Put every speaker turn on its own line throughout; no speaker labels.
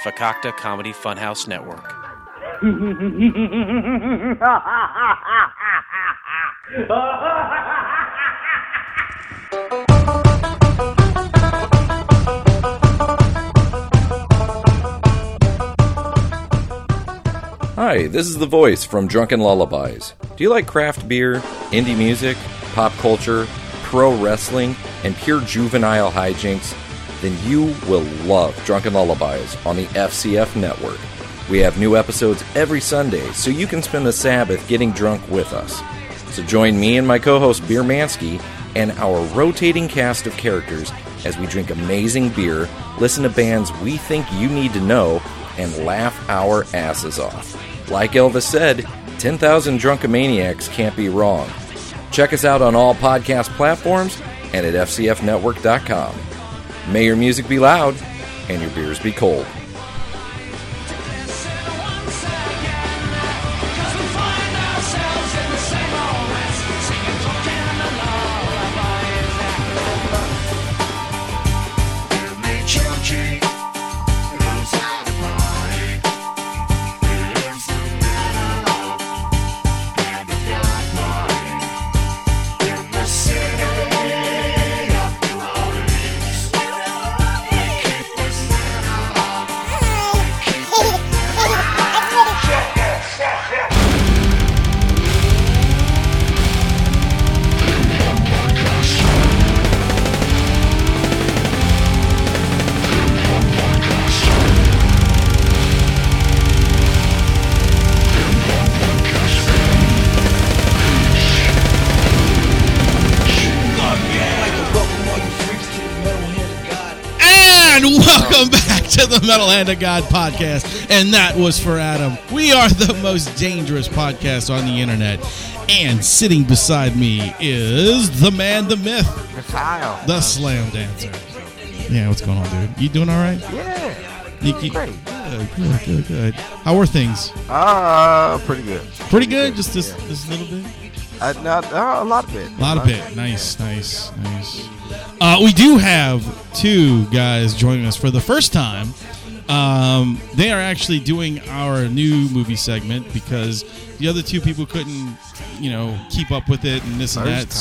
Fakakta Comedy Funhouse Network.
Hi, this is the voice from Drunken Lullabies. Do you like craft beer, indie music, pop culture, pro wrestling, and pure juvenile hijinks? Then you will love Drunken Lullabies on the FCF Network. We have new episodes every Sunday, so you can spend the Sabbath getting drunk with us. So join me and my co-host Beer Mansky and our rotating cast of characters as we drink amazing beer, listen to bands we think you need to know, and laugh our asses off. Like Elvis said, 10,000 drunkomaniacs can't be wrong. Check us out on all podcast platforms and at fcfnetwork.com. May your music be loud and your beers be cold.
Welcome back to the Metal Hand of God podcast, and that was for Adam. We are the most dangerous podcast on the internet, and sitting beside me is the man, the myth,
Kyle,
the slam dancer. Yeah, what's going on, dude? You doing all right?
Yeah, great.
Good. How are things?
Pretty good.
Pretty good. Just this little bit.
A lot of it.
A lot of it. Nice. We do have two guys joining us for the first time. They are actually doing our new movie segment because the other two people couldn't, keep up with it and this and that.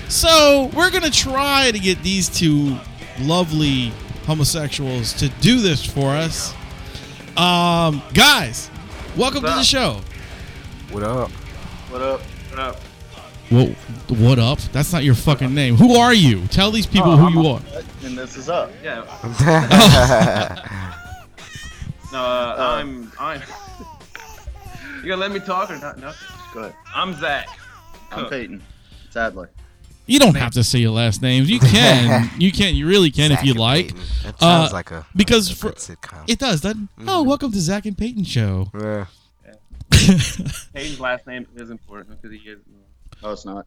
So we're gonna try to get these two lovely homosexuals to do this for us. Guys, welcome to the show.
What up?
Well, what up? That's not your fucking name. Who are you? Tell these people who you are.
And this is up.
Yeah. No, I'm. You gonna let me talk or not? No.
Go ahead.
I'm Zack.
I'm Peyton. Sadler.
You don't have to say your last names. You can. You really can
Zack
if you
and
like.
Peyton. That sounds like a
because
good sitcom.
It does, doesn't it? Oh, welcome to Zack and Peyton show.
Yeah.
Peyton's last name is important because he is.
Oh, it's not.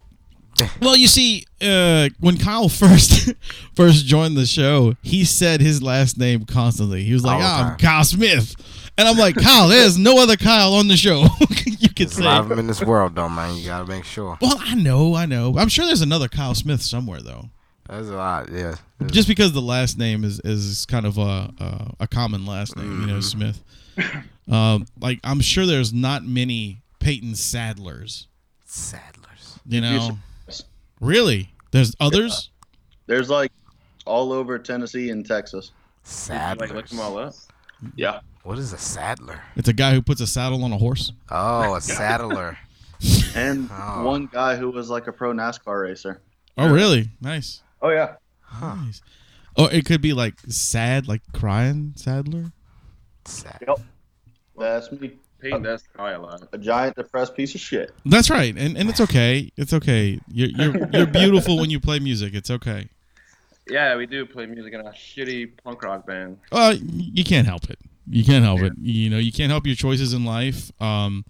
Well, you see, when Kyle first joined the show, he said his last name constantly. He was like, I'm Kyle Smith. And I'm like, Kyle, there's no other Kyle on the show. You could say.
A lot of them in this world, though, man. You gotta make sure.
Well, I know. I'm sure there's another Kyle Smith somewhere, though.
There's a lot, yeah.
Just because the last name is kind of a common last name, Smith. I'm sure there's not many Peyton Sadlers. Really? There's others?
Yeah. There's like all over Tennessee and Texas.
Sadlers.
Like look them all up. Yeah.
What is a saddler?
It's a guy who puts a saddle on a horse.
Oh, a saddler.
And one guy who was like a pro NASCAR racer.
Oh, really? Nice.
Oh, yeah.
Huh.
Nice. Oh, it could be like sad, like crying Sadler.
Sad.
Yep. That's me.
Peyton does cry a lot.
A giant depressed piece of shit.
That's right, and it's okay. It's okay. You're beautiful when you play music. It's okay.
Yeah, we do play music in a shitty punk rock band.
You can't help it. You can't help it. You can't help your choices in life. I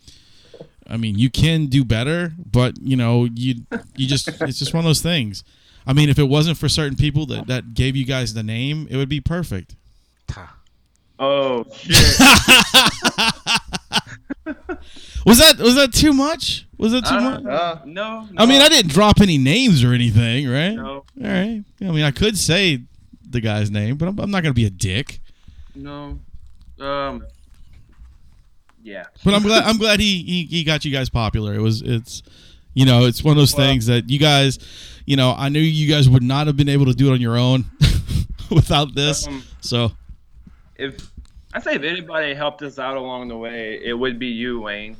mean, you can do better, but you just it's just one of those things. I mean, if it wasn't for certain people that gave you guys the name, it would be perfect.
Oh shit.
Was that too much? Was that too much?
No.
I mean, I didn't drop any names or anything, right?
No.
All right. I mean, I could say the guy's name, but I'm not gonna be a dick.
No. Yeah.
But I'm glad he got you guys popular. It's one of those things that you guys, I knew you guys would not have been able to do it on your own without this. So
if anybody helped us out along the way, it would be you, Wayne.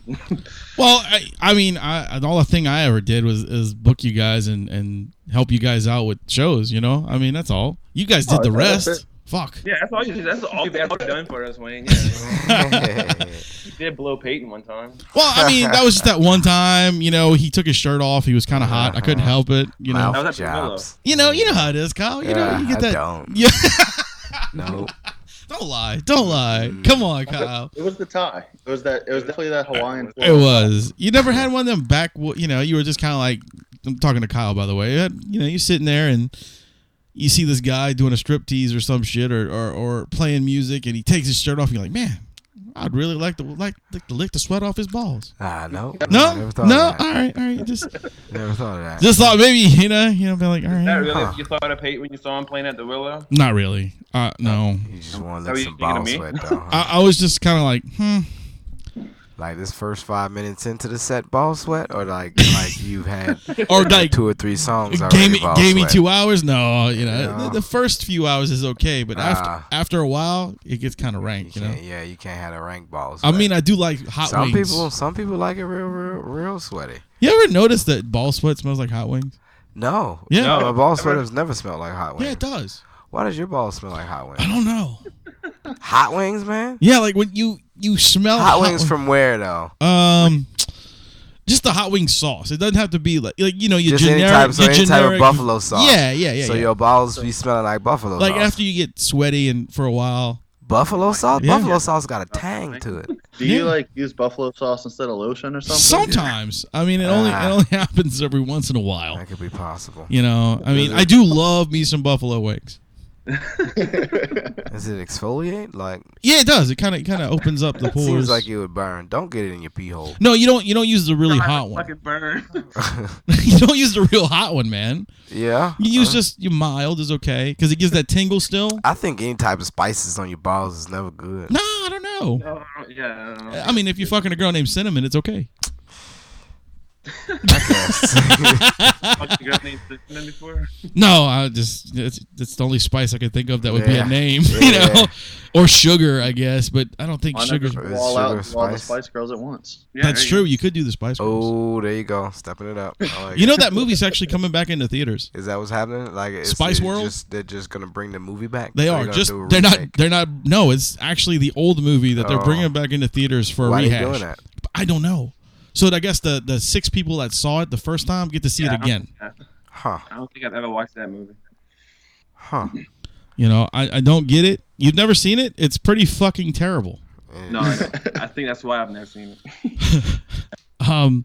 Well, I mean, all the thing I ever did is book you guys and help you guys out with shows. I mean, that's all. You guys did the rest. Fuck.
Yeah, that's all you've ever done for us, Wayne. Yeah. You did blow Peyton one time.
Well, I mean, that was just that one time. He took his shirt off. He was kind of hot. I couldn't help it.
Mouth
That was at
jobs.
You know how it is, Kyle. You get that.
I don't.
Yeah.
No.
Don't lie. Come on, Kyle.
It was the tie. It was definitely that Hawaiian.
It was. You never had one of them back. You were just kind of like. I'm talking to Kyle, by the way. You're sitting there and you see this guy doing a striptease or some shit or playing music, and he takes his shirt off, and you're like, man, I'd really like to lick the sweat off his balls.
No.
No.
Never thought of that.
All right. Just
Never thought of that.
just thought maybe be like, all right.
That really you thought of Peyton when you saw him playing at the Willow?
Not really. No.
You just want to
Are
lick
you
some
thinking of
ball
me?
sweat, though. Huh?
I was just kind of like,
Like this first 5 minutes into the set, ball sweat, or like you've had
or like
2 or 3 songs
gave
already.
me 2 hours. No,
Yeah.
the first few hours is okay, but after a while it gets kind of rank.
Yeah, you can't have a rank ball sweat.
I mean, I do like hot wings.
Some people like it real sweaty.
You ever notice that ball sweat smells like hot wings?
No.
Yeah.
No, my ball sweat has never smelled like hot wings.
Yeah, it does.
Why does your balls smell like hot wings?
I don't know.
Hot wings, man?
Yeah, like when you smell
Hot wings from where, though?
Just the hot wing sauce. It doesn't have to be like your
Just
generic.
any type of buffalo sauce.
Yeah.
So your balls be smelling like buffalo sauce.
Like after you get sweaty and for a while.
Buffalo sauce?
Yeah.
Buffalo sauce got a tang to it.
Do you use buffalo sauce instead of lotion or something?
Sometimes. I mean, it only happens every once in a while.
That could be possible.
I mean, I do love me some buffalo wings.
Does it exfoliate? Like,
yeah, it does. It kind of opens up the pores.
seems like it would burn. Don't get it in your pee hole.
No, you don't use the really hot one.
Fucking burn.
You don't use the real hot one, man.
Yeah.
You use just your mild is okay because it gives that tingle still.
I think any type of spices on your balls is never good.
No, I don't know.
Yeah.
I mean, if you're fucking a girl named Cinnamon, it's okay.
I guess.
Fucking girl named Cinnamon before?
No, it's the only spice I could think of that would be a name,
Yeah.
or sugar, I guess. But I don't think sugar's.
All out
Sugar,
all the
spice.
Spice Girls at once.
Yeah,
That's true. You could do the Spice Girls.
Oh, there you go. Stepping it up. I like
You know
it.
that movie's actually coming back into theaters.
Is that what's happening? Like
Spiceworld?
They're just gonna bring the movie back.
They
Or
are
gonna
just
do a
they're not
remake?
they're not. No, it's actually the old movie that they're bringing back into theaters for a
Why
rehash.
are they doing that?
I don't know. So I guess the 6 people that saw it the first time get to see it again.
Huh?
I don't think I've ever watched that movie.
Huh?
I don't get it. You've never seen it? It's pretty fucking terrible.
No, I think that's why I've never seen it.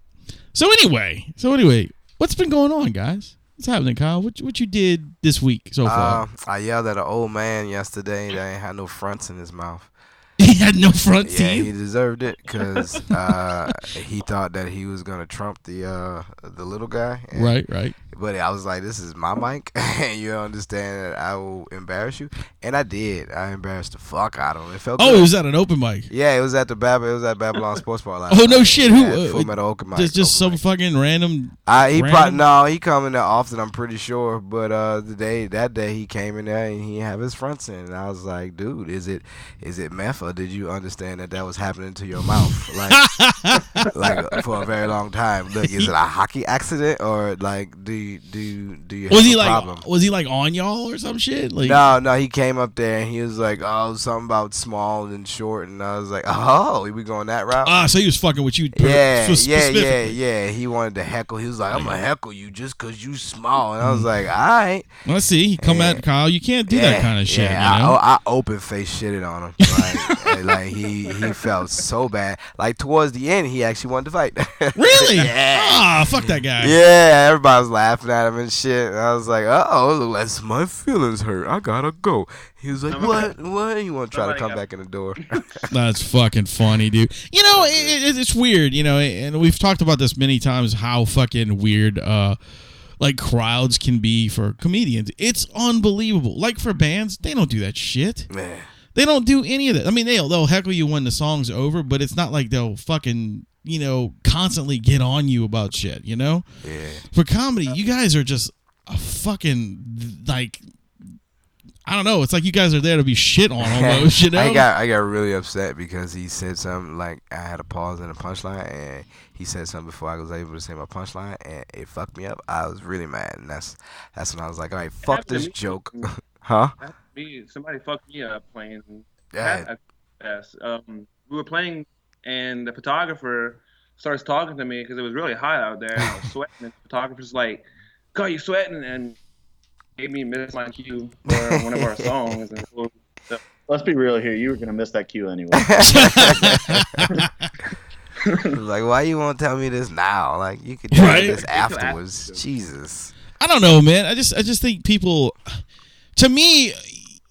So anyway, what's been going on, guys? What's happening, Kyle? What you did this week so far?
I yelled at an old man yesterday that ain't had no fronts in his mouth.
He had no front
Yeah, he
teeth.
deserved it because he thought that he was gonna trump the little guy. And,
Right.
But I was like, this is my mic, and you understand that I will embarrass you, and I did. I embarrassed the fuck out of him. It felt
Oh,
good.
it was at an open mic.
Yeah, it was at Babylon Sports Bar last
Oh
night.
no shit!
Yeah,
Who?
Full Metal open mic.
Just
open
some
mic.
fucking random.
He come in there often, I'm pretty sure. But that day he came in there and he have his fronts in, and I was like, dude, is it meth, or did you understand that was happening to your mouth like for a very long time? Look, is it a hockey accident, or like do you have a problem?
Was he like on y'all or some shit? Like
No, he came up there and he was like, oh, something about small and short, and I was like, oh, we going that route?
So he was fucking with you.
Yeah.
specifically.
He wanted to heckle. He was like, I'm gonna heckle you just cause you small, and I was like, all right.
Let's see. He come at Kyle. You can't do that kind of shit.
Yeah,
you know?
I open face shitted on him. Like he felt so bad. Like towards the end, he actually wanted to fight.
Really?
Yeah.
Fuck that guy.
Yeah, everybody was laughing at him and shit. And I was like, let's my feelings hurt. I gotta go. He was like, what? You want to try to come back in the door?
That's fucking funny, dude. It's weird, and we've talked about this many times, how fucking weird like crowds can be for comedians. It's unbelievable. Like for bands, they don't do that shit.
Man.
They don't do any of that. I mean, they'll heckle you when the song's over, but it's not like they'll fucking, constantly get on you about shit, Yeah. For comedy, you guys are just a fucking, like, I don't know. It's like you guys are there to be shit on almost,
I got really upset because he said something like I had a pause in a punchline, and he said something before I was able to say my punchline, and it fucked me up. I was really mad, and that's when I was like, all right, fuck this joke. Huh?
Somebody fucked me up playing.
Yeah.
We were playing, and the photographer starts talking to me because it was really hot out there. And I was sweating, and the photographer's like, "God, you sweating?" And made me miss my cue for one of our songs. And so,
let's be real here. You were gonna miss that cue anyway.
Like, why you won't tell me this now? Like, you could do this afterwards. Jesus.
I don't know, man. I just think people. To me,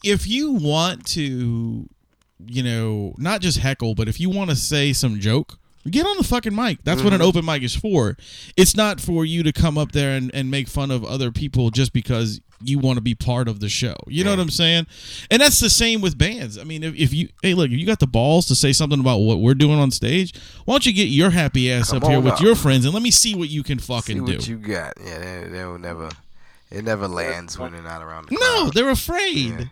if you want to, not just heckle, but if you want to say some joke, get on the fucking mic. That's what an open mic is for. It's not for you to come up there and make fun of other people just because you want to be part of the show. You know what I'm saying? And that's the same with bands. I mean, if you got the balls to say something about what we're doing on stage, why don't you get your happy ass up here with your friends and let me see what you can fucking do.
See what you got. Yeah, they will never. It never lands when they're not around the crowd.
No, they're afraid.
Yeah.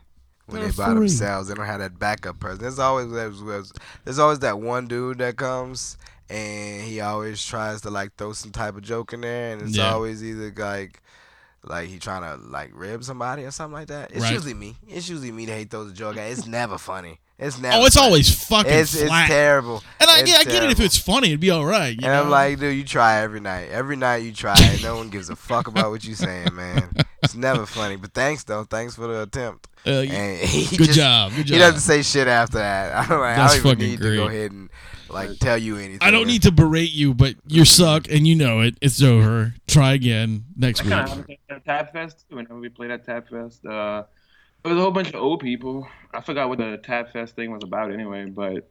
When they're by themselves, they don't have that backup person. There's always that one dude that comes and he always tries to like throw some type of joke in there, and it's always either like he trying to like rib somebody or something like that. It's usually me. It's usually me that he throws a joke at. It's never funny. It's never.
Oh, it's
funny.
always fucking flat.
It's terrible.
And I get it if it's funny, it'd be all right.
And I'm like, dude, you try every night. Every night you try, and no one gives a fuck about what you saying, man. It's never funny. But thanks, though. Thanks for the attempt.
Good job.
He doesn't say shit after that. I don't even need
great.
to go ahead and tell you anything.
I don't need to berate you, but you suck, and you know it. It's over. Try again next week.
At Tab Fest, whenever we played at Tab Fest, there was a whole bunch of old people. I forgot what the Tab Fest thing was about anyway, but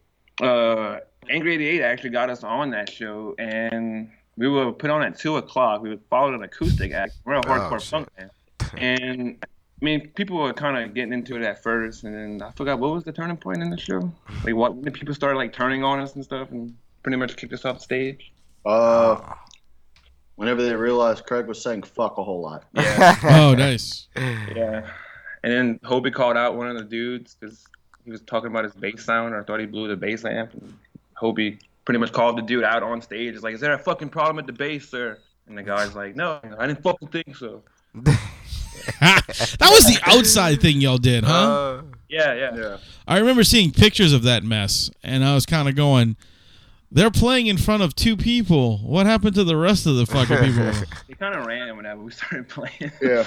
Angry 88 actually got us on that show, and we were put on at 2 o'clock. We followed an acoustic act. We're a hardcore punk band. And, I mean, people were kind of getting into it at first, and then I forgot, what was the turning point in the show? Like, when people started, like, turning on us and stuff and pretty much kicked us off the stage?
Whenever they realized Craig was saying fuck a whole lot.
Yeah.
Oh, nice.
Yeah. And then Hobie called out one of the dudes because he was talking about his bass sound, or I thought he blew the bass amp. And Hobie pretty much called the dude out on stage. He's like, "Is there a fucking problem with the bass, sir?" And the guy's like, "No, I didn't fucking think so."
That was the outside thing y'all did, huh?
Yeah.
I remember seeing pictures of that mess, and I was kind of going, they're playing in front of 2 people. What happened to the rest of the fucking people?
He kind of ran whenever we started playing.
Yeah.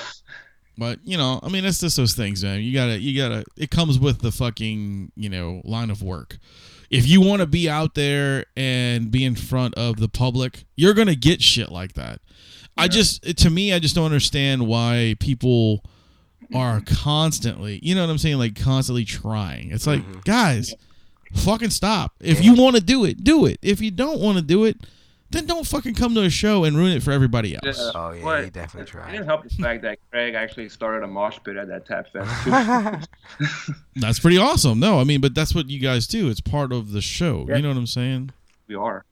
But, I mean, it's just those things, man. You gotta, it comes with the fucking, line of work. If you want to be out there and be in front of the public, you're going to get shit like that. Yeah. To me, I just don't understand why people are constantly, you know what I'm saying? Like constantly trying. It's like, guys, fucking stop. If you want to do it, do it. If you don't want to do it, then don't fucking come to a show and ruin it for everybody else.
Oh, yeah, he definitely tried.
It didn't help the fact that Craig actually started a mosh pit at that Tap Fest.
That's pretty awesome. No, I mean, but that's what you guys do. It's part of the show. Yeah. You know what I'm saying?
We are.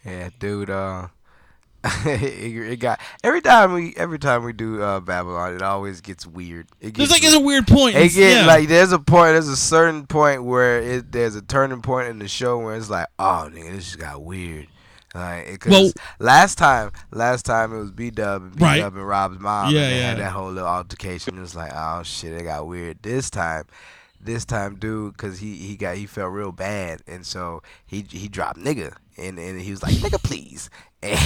Yeah, dude. It got every time we do Babylon, it always gets weird.
There's a weird point.
There's a certain point where there's a turning point in the show where it's like, oh nigga, this just got weird. Because last time it was B-Dub and Rob's mom. And they had that whole little altercation. It was like, oh shit, it got weird. This time, dude, because he felt real bad, and so he dropped nigga, and he was like, nigga, please, and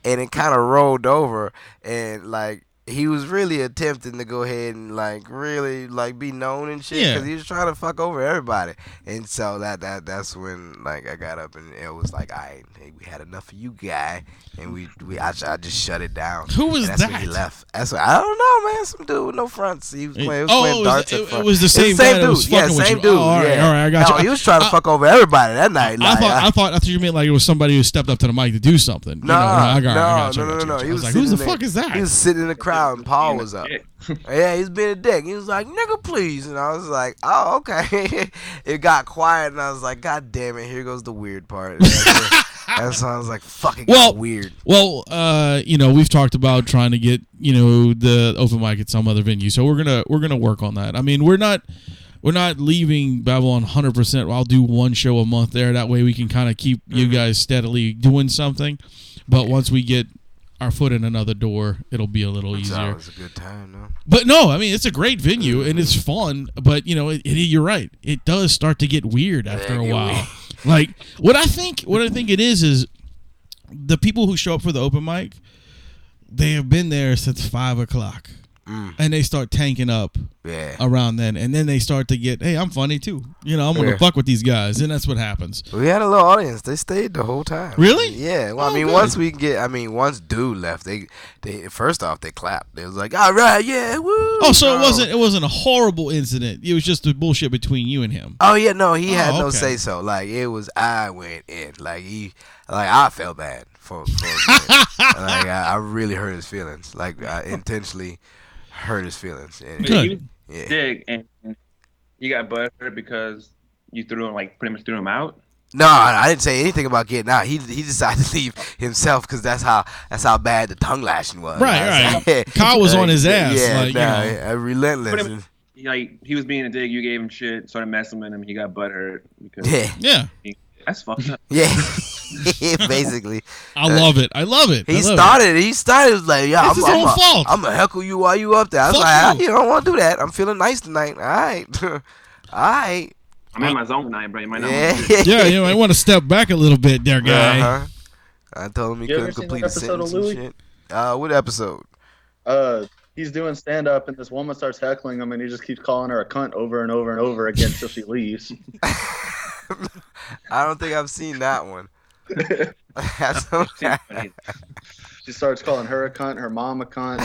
it kind of rolled over, and like he was really attempting to go ahead and like really like be known and shit because he was trying to fuck over everybody. And so that's when like I got up and it was like, hey, we had enough of you, guy, and I just shut it down.
Who was
that's
that?
When he left. That's what, I don't know, man. Some dude with no fronts. He was playing darts.
It was the same guy that was fucking with you.
Dude.
All right, I got you.
He was trying to fuck over everybody that night.
I thought you meant like it was somebody who stepped up to the mic to do something.
No.
I got you.
He was
like, who the fuck is that?
He was sitting in the crowd and Paul was up. Yeah, he's being a dick. He was like, nigga, please. And I was like, oh, okay. It got quiet, and I was like, God damn it, here goes the weird part. That's why I was like, fucking weird.
Well, we've talked about trying to get, the open mic at some other venue. So we're gonna work on that. I mean, we're not leaving Babylon 100%. I'll do one show a month there. That way we can kind of keep you guys steadily doing something. But once we get our foot in another door, it'll be a little easier.
It's a good time, though.
But no, I mean, it's a great venue and it's fun. But you're right. It does start to get weird after a while. Like what I think it is the people who show up for the open mic, they have been there since 5 o'clock. And they start tanking up around then. And then they start to get, hey, I'm funny too. I'm going to fuck with these guys. And that's what happens.
We had a little audience. They stayed the whole time.
Really?
Yeah. Well, once dude left, they first off, they clapped. They was like, all right, yeah, woo.
Oh, so it wasn't a horrible incident. It was just the bullshit between you and him.
Oh, yeah, no, he had no say so. Like, I went in. Like, I felt bad for like, I really hurt his feelings. Like, I intentionally hurt his feelings.
Good. Dick, and you got butthurt because you pretty much threw him out.
No, I didn't say anything about getting out. He decided to leave himself because that's how bad the tongue lashing was.
Right. Kyle was on his ass.
Relentless.
He was being a dick. You gave him shit, started messing with him. He got butthurt because that's fucked up.
Yeah. Basically.
I love it.
He started like, yeah,
it's his own fault.
I'm gonna heckle you while you up there. I was like, you don't want to do that. I'm feeling nice tonight. All right.
I'm in my zone tonight, bro. You might not
you might want to step back a little bit there, guy.
I told him he couldn't complete a sentence and shit. What episode?
He's doing stand-up, and this woman starts heckling him, and he just keeps calling her a cunt over and over and over again until she leaves.
I don't think I've seen that one.
She starts calling her a cunt, her mom a cunt,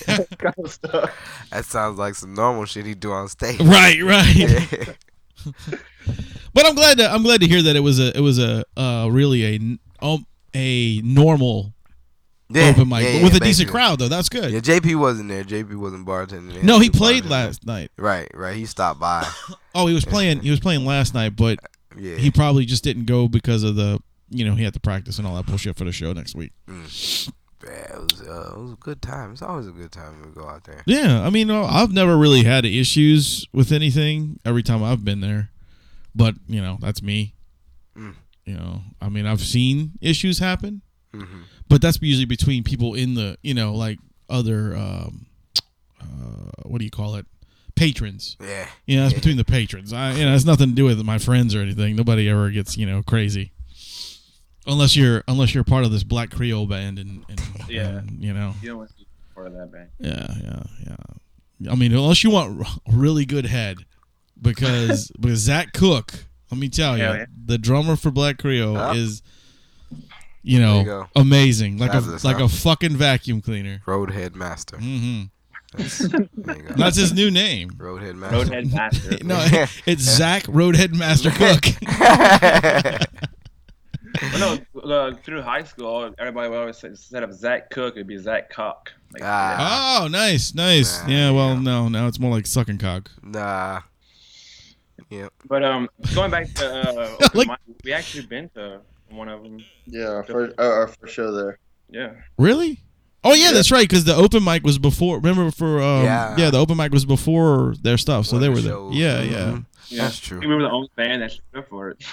and kind of stuff.
That sounds like some normal shit he do on stage.
Right. But I'm glad to hear that it was a really a normal open mic with a decent crowd though. That's good.
Yeah, JP wasn't there. JP wasn't bartending.
No, he played last night.
Right. He stopped by.
Oh, he was playing last night, but he probably just didn't go because of the he had to practice and all that bullshit for the show next week.
Yeah, it was a good time. It's always a good time when we go out there.
Yeah, I mean, I've never really had issues with anything every time I've been there, but that's me. I mean, I've seen issues happen, but that's usually between people in the like other what do you call it? Patrons. Yeah. That's between the patrons. It has nothing to do with my friends or anything. Nobody ever gets crazy. Unless you're part of this Black Creole band and
you don't want to be part of that band.
Yeah. I mean, unless you want really good head, because Zach Cook, let me tell you, the drummer for Black Creole is amazing, like a fucking vacuum cleaner.
Roadhead Master.
That's his new name.
Roadhead Master.
Roadhead Master.
No, it's Zach Roadhead Master Cook.
Well, through high school, everybody would always say, instead of Zach Cook, it'd be Zach Cock.
Oh, nice. Now it's more like sucking cock.
Nah. Yeah.
But going back to we actually been to one of them.
Yeah, our first show there.
Yeah.
Really? Oh yeah, that's right. Because the open mic was before. Remember the open mic was before their stuff, so they were there. Yeah.
Yeah,
that's true.
We were the only band that showed up for it.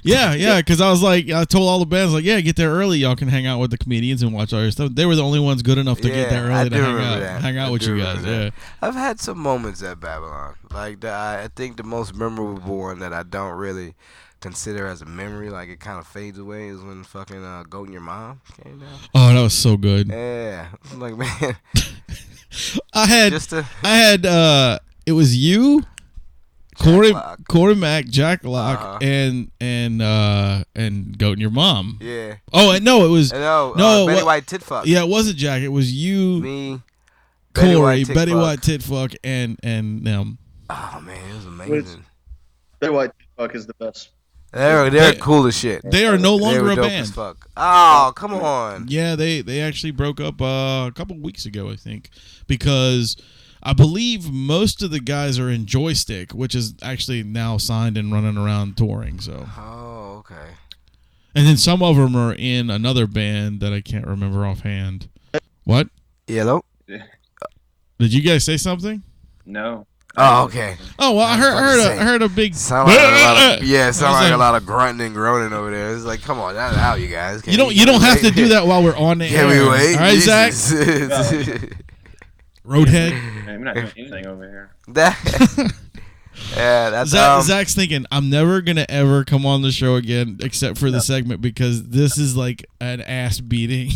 Yeah, because I told all the bands, like, get there early. Y'all can hang out with the comedians and watch all your stuff. They were the only ones good enough to get there early to hang out with you guys. Yeah,
I've had some moments at Babylon. Like, I think the most memorable one that I don't really consider as a memory, like it kind of fades away, is when fucking Goat and Your Mom came down.
Oh, that was so good.
Yeah, I'm like, man,
I had it was you, Corey Mac, Jack Lock, and Goat and your mom.
Yeah.
Oh, no, it was
Betty White Titfuck.
Yeah, it wasn't Jack. It was you,
me,
Corey, Betty White Titfuck, and them.
Oh man, it was amazing.
Betty White Titfuck is the best.
They're cool as shit.
They are no longer
were
a
dope
band.
as fuck. Oh, come on.
Yeah, they actually broke up a couple weeks ago, I think, because I believe most of the guys are in Joystick, which is actually now signed and running around touring. So.
Oh, okay.
And then some of them are in another band that I can't remember offhand. What?
Yellow.
Did you guys say something?
No.
Oh, okay.
Oh well, I heard a big.
Sound like a lot of grunting and groaning over there. It's like, come on, not out, you guys.
You don't have to do that while we're on the air.
Can we wait?
All right, Zach. Roadhead.
I'm not doing anything over here.
Yeah, that's
Zach's thinking, I'm never gonna ever come on the show again except for the segment because this is like an ass beating.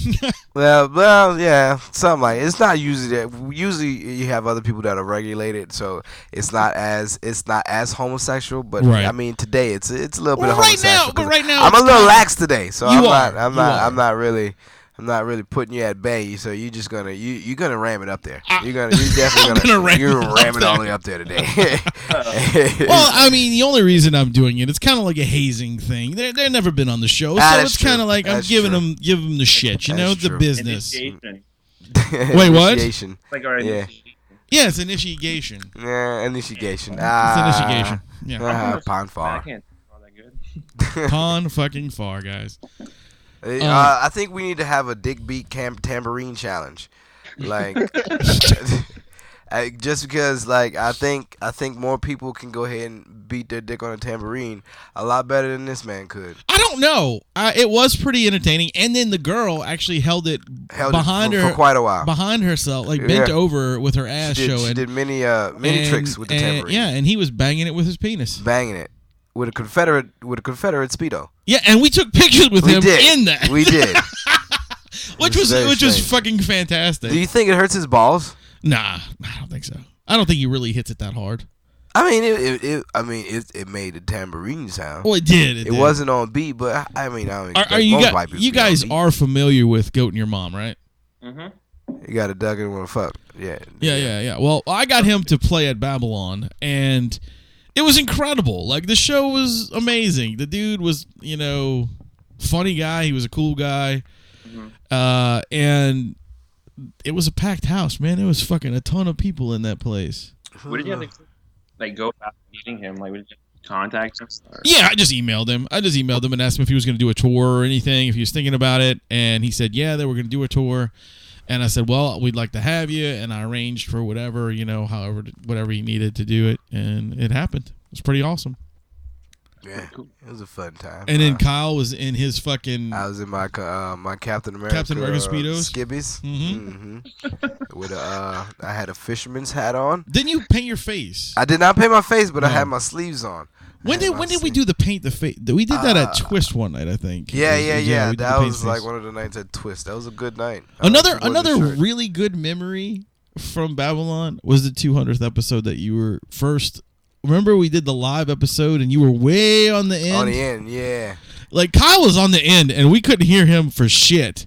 well, yeah, something like it's not usually that. Usually you have other people that are regulated, so it's not as homosexual. But
right.
I mean, today it's a little bit of homosexual.
But right now,
I'm a little lax today, so I'm not really putting you at bay, so you're just gonna you're gonna ram it up there. You're definitely gonna ram it all the way up there today.
Well, I mean, the only reason I'm doing it, it's kind of like a hazing thing. They've never been on the show, so it's kind of like I'm giving them the shit, the business.
Initiation.
Wait, what?
Initiation.
Like our initiation.
Yeah, it's initiation.
Yeah, initiation.
It's initiation. Yeah.
Pond far.
I can't all that good.
Pond fucking far, guys.
I think we need to have a dick beat tambourine challenge, like just because I think more people can go ahead and beat their dick on a tambourine a lot better than this man could.
I don't know. It was pretty entertaining, and then the girl actually held it behind her
for quite a while,
behind herself, like bent over with her ass showing.
She did many tricks with the tambourine.
Yeah, and he was banging it with his penis.
Banging it. With a Confederate Speedo.
Yeah, and we took pictures with him in that.
We did.
which was fucking fantastic.
Do you think it hurts his balls?
Nah, I don't think so. I don't think he really hits it that hard.
I mean, it made a tambourine sound.
Well, it did.
It wasn't on beat, but I mean,
you guys are familiar with Goat and your mom, right?
Mm-hmm.
You got a duck and want to fuck. Yeah.
Well, I got him to play at Babylon, and it was incredible. Like, the show was amazing. The dude was, funny guy. He was a cool guy. Mm-hmm. And it was a packed house, man. It was fucking a ton of people in that place.
What did you have to, go about meeting him? Like, would you contact him? Or?
Yeah, I just emailed him. And asked him if he was going to do a tour or anything, if he was thinking about it. And he said, yeah, they were going to do a tour. And I said, well, we'd like to have you. And I arranged for whatever, whatever he needed to do it. And it happened. It was pretty awesome.
Yeah, it was a fun time.
And then Kyle was in his fucking...
I was in my Captain America
Speedos.
Skibbies. With I had a fisherman's hat on.
Didn't you paint your face?
I did not paint my face, but I had my sleeves on.
When did we do the paint the face? We did that at Twist one night, I think.
Yeah. That was like one of the nights at Twist. That was a good night.
Another really good memory from Babylon was the 200th episode that you were first. Remember we did the live episode and you were way on the end?
On the end, yeah.
Like, Kyle was on the end and we couldn't hear him for shit.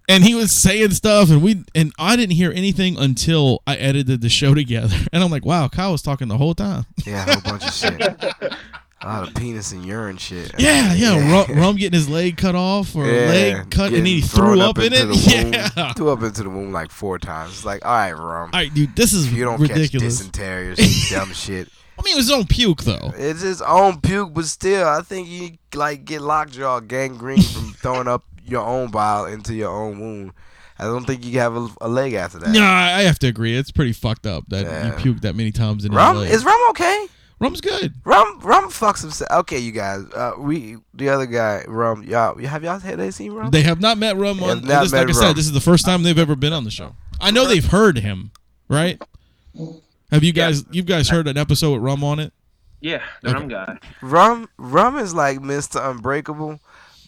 And he was saying stuff and I didn't hear anything until I edited the show together. And I'm like, wow, Kyle was talking the whole time.
Yeah, a whole bunch of shit. A lot of penis and urine shit.
Yeah. Rum getting his leg cut off or leg cut and then he threw up in it. Yeah.
Threw up into the womb like 4 times. It's like, all right, Rum.
All right, dude, this is ridiculous.
You don't catch dysentery or some dumb shit.
I mean, it was his own puke, though.
It's his own puke, but still, I think you get lockjaw gangrene from throwing up your own bile into your own wound. I don't think you have a leg after that.
No, I have to agree. It's pretty fucked up that you puked that many times in your leg.
Is Rum okay?
Rum's good.
Rum fucks himself. Okay, you guys. The other guy, Rum. Have they seen Rum?
They have not met Rum on. Like I said, this is the first time they've ever been on the show. I know they've heard him, right? Have you guys? You guys heard an episode with Rum on it?
Yeah, the Rum guy.
Rum is like Mr. Unbreakable,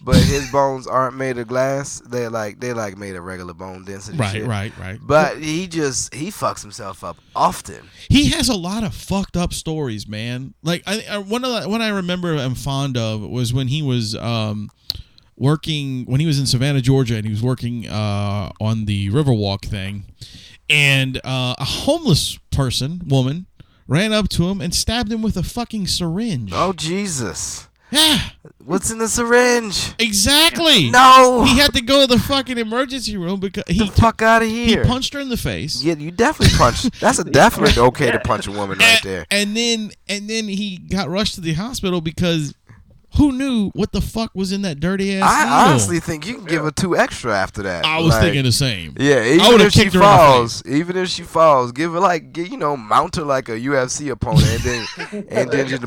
but his bones aren't made of glass. They're like made of regular bone density. Shit.
Right.
But he fucks himself up often.
He has a lot of fucked up stories, man. Like one I remember I'm fond of was when he was working when he was in Savannah, Georgia, and he was working on the Riverwalk thing, and a homeless woman, ran up to him and stabbed him with a fucking syringe.
Oh, Jesus.
Yeah.
What's in the syringe?
Exactly.
No.
He had to go to the fucking emergency room because
Get the fuck out of here.
He punched her in the face.
Yeah, you definitely punched. That's a definite okay to punch a woman right there.
And then he got rushed to the hospital because who knew what the fuck was in that dirty ass needle?
I honestly think you can give her 2 extra after that.
I was thinking the same.
Yeah, even if she falls, give her mount her like a UFC opponent, and then just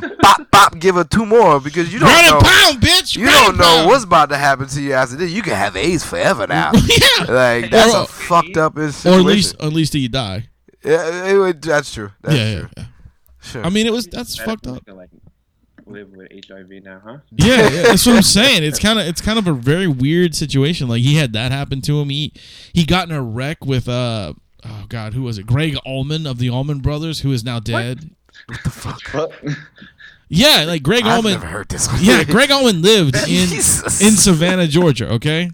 pop, give her 2 more because you don't know.
Pound, bitch.
You don't know what's about to happen to you after this. You can have AIDS forever now.
Yeah,
like that's a fucked up situation.
Or at least till you die.
Yeah, that's true.
Yeah.
Sure.
I mean, that's fucked up.
Live with HIV now, huh?
Yeah, that's what I'm saying. It's kind of a very weird situation. Like he had that happen to him. He got in a wreck with oh god, who was it? Greg Allman of the Allman Brothers, who is now dead.
What the fuck?
Yeah, like Greg Allman.
I've never heard this one.
Yeah, Greg Allman lived in Savannah, Georgia. Okay,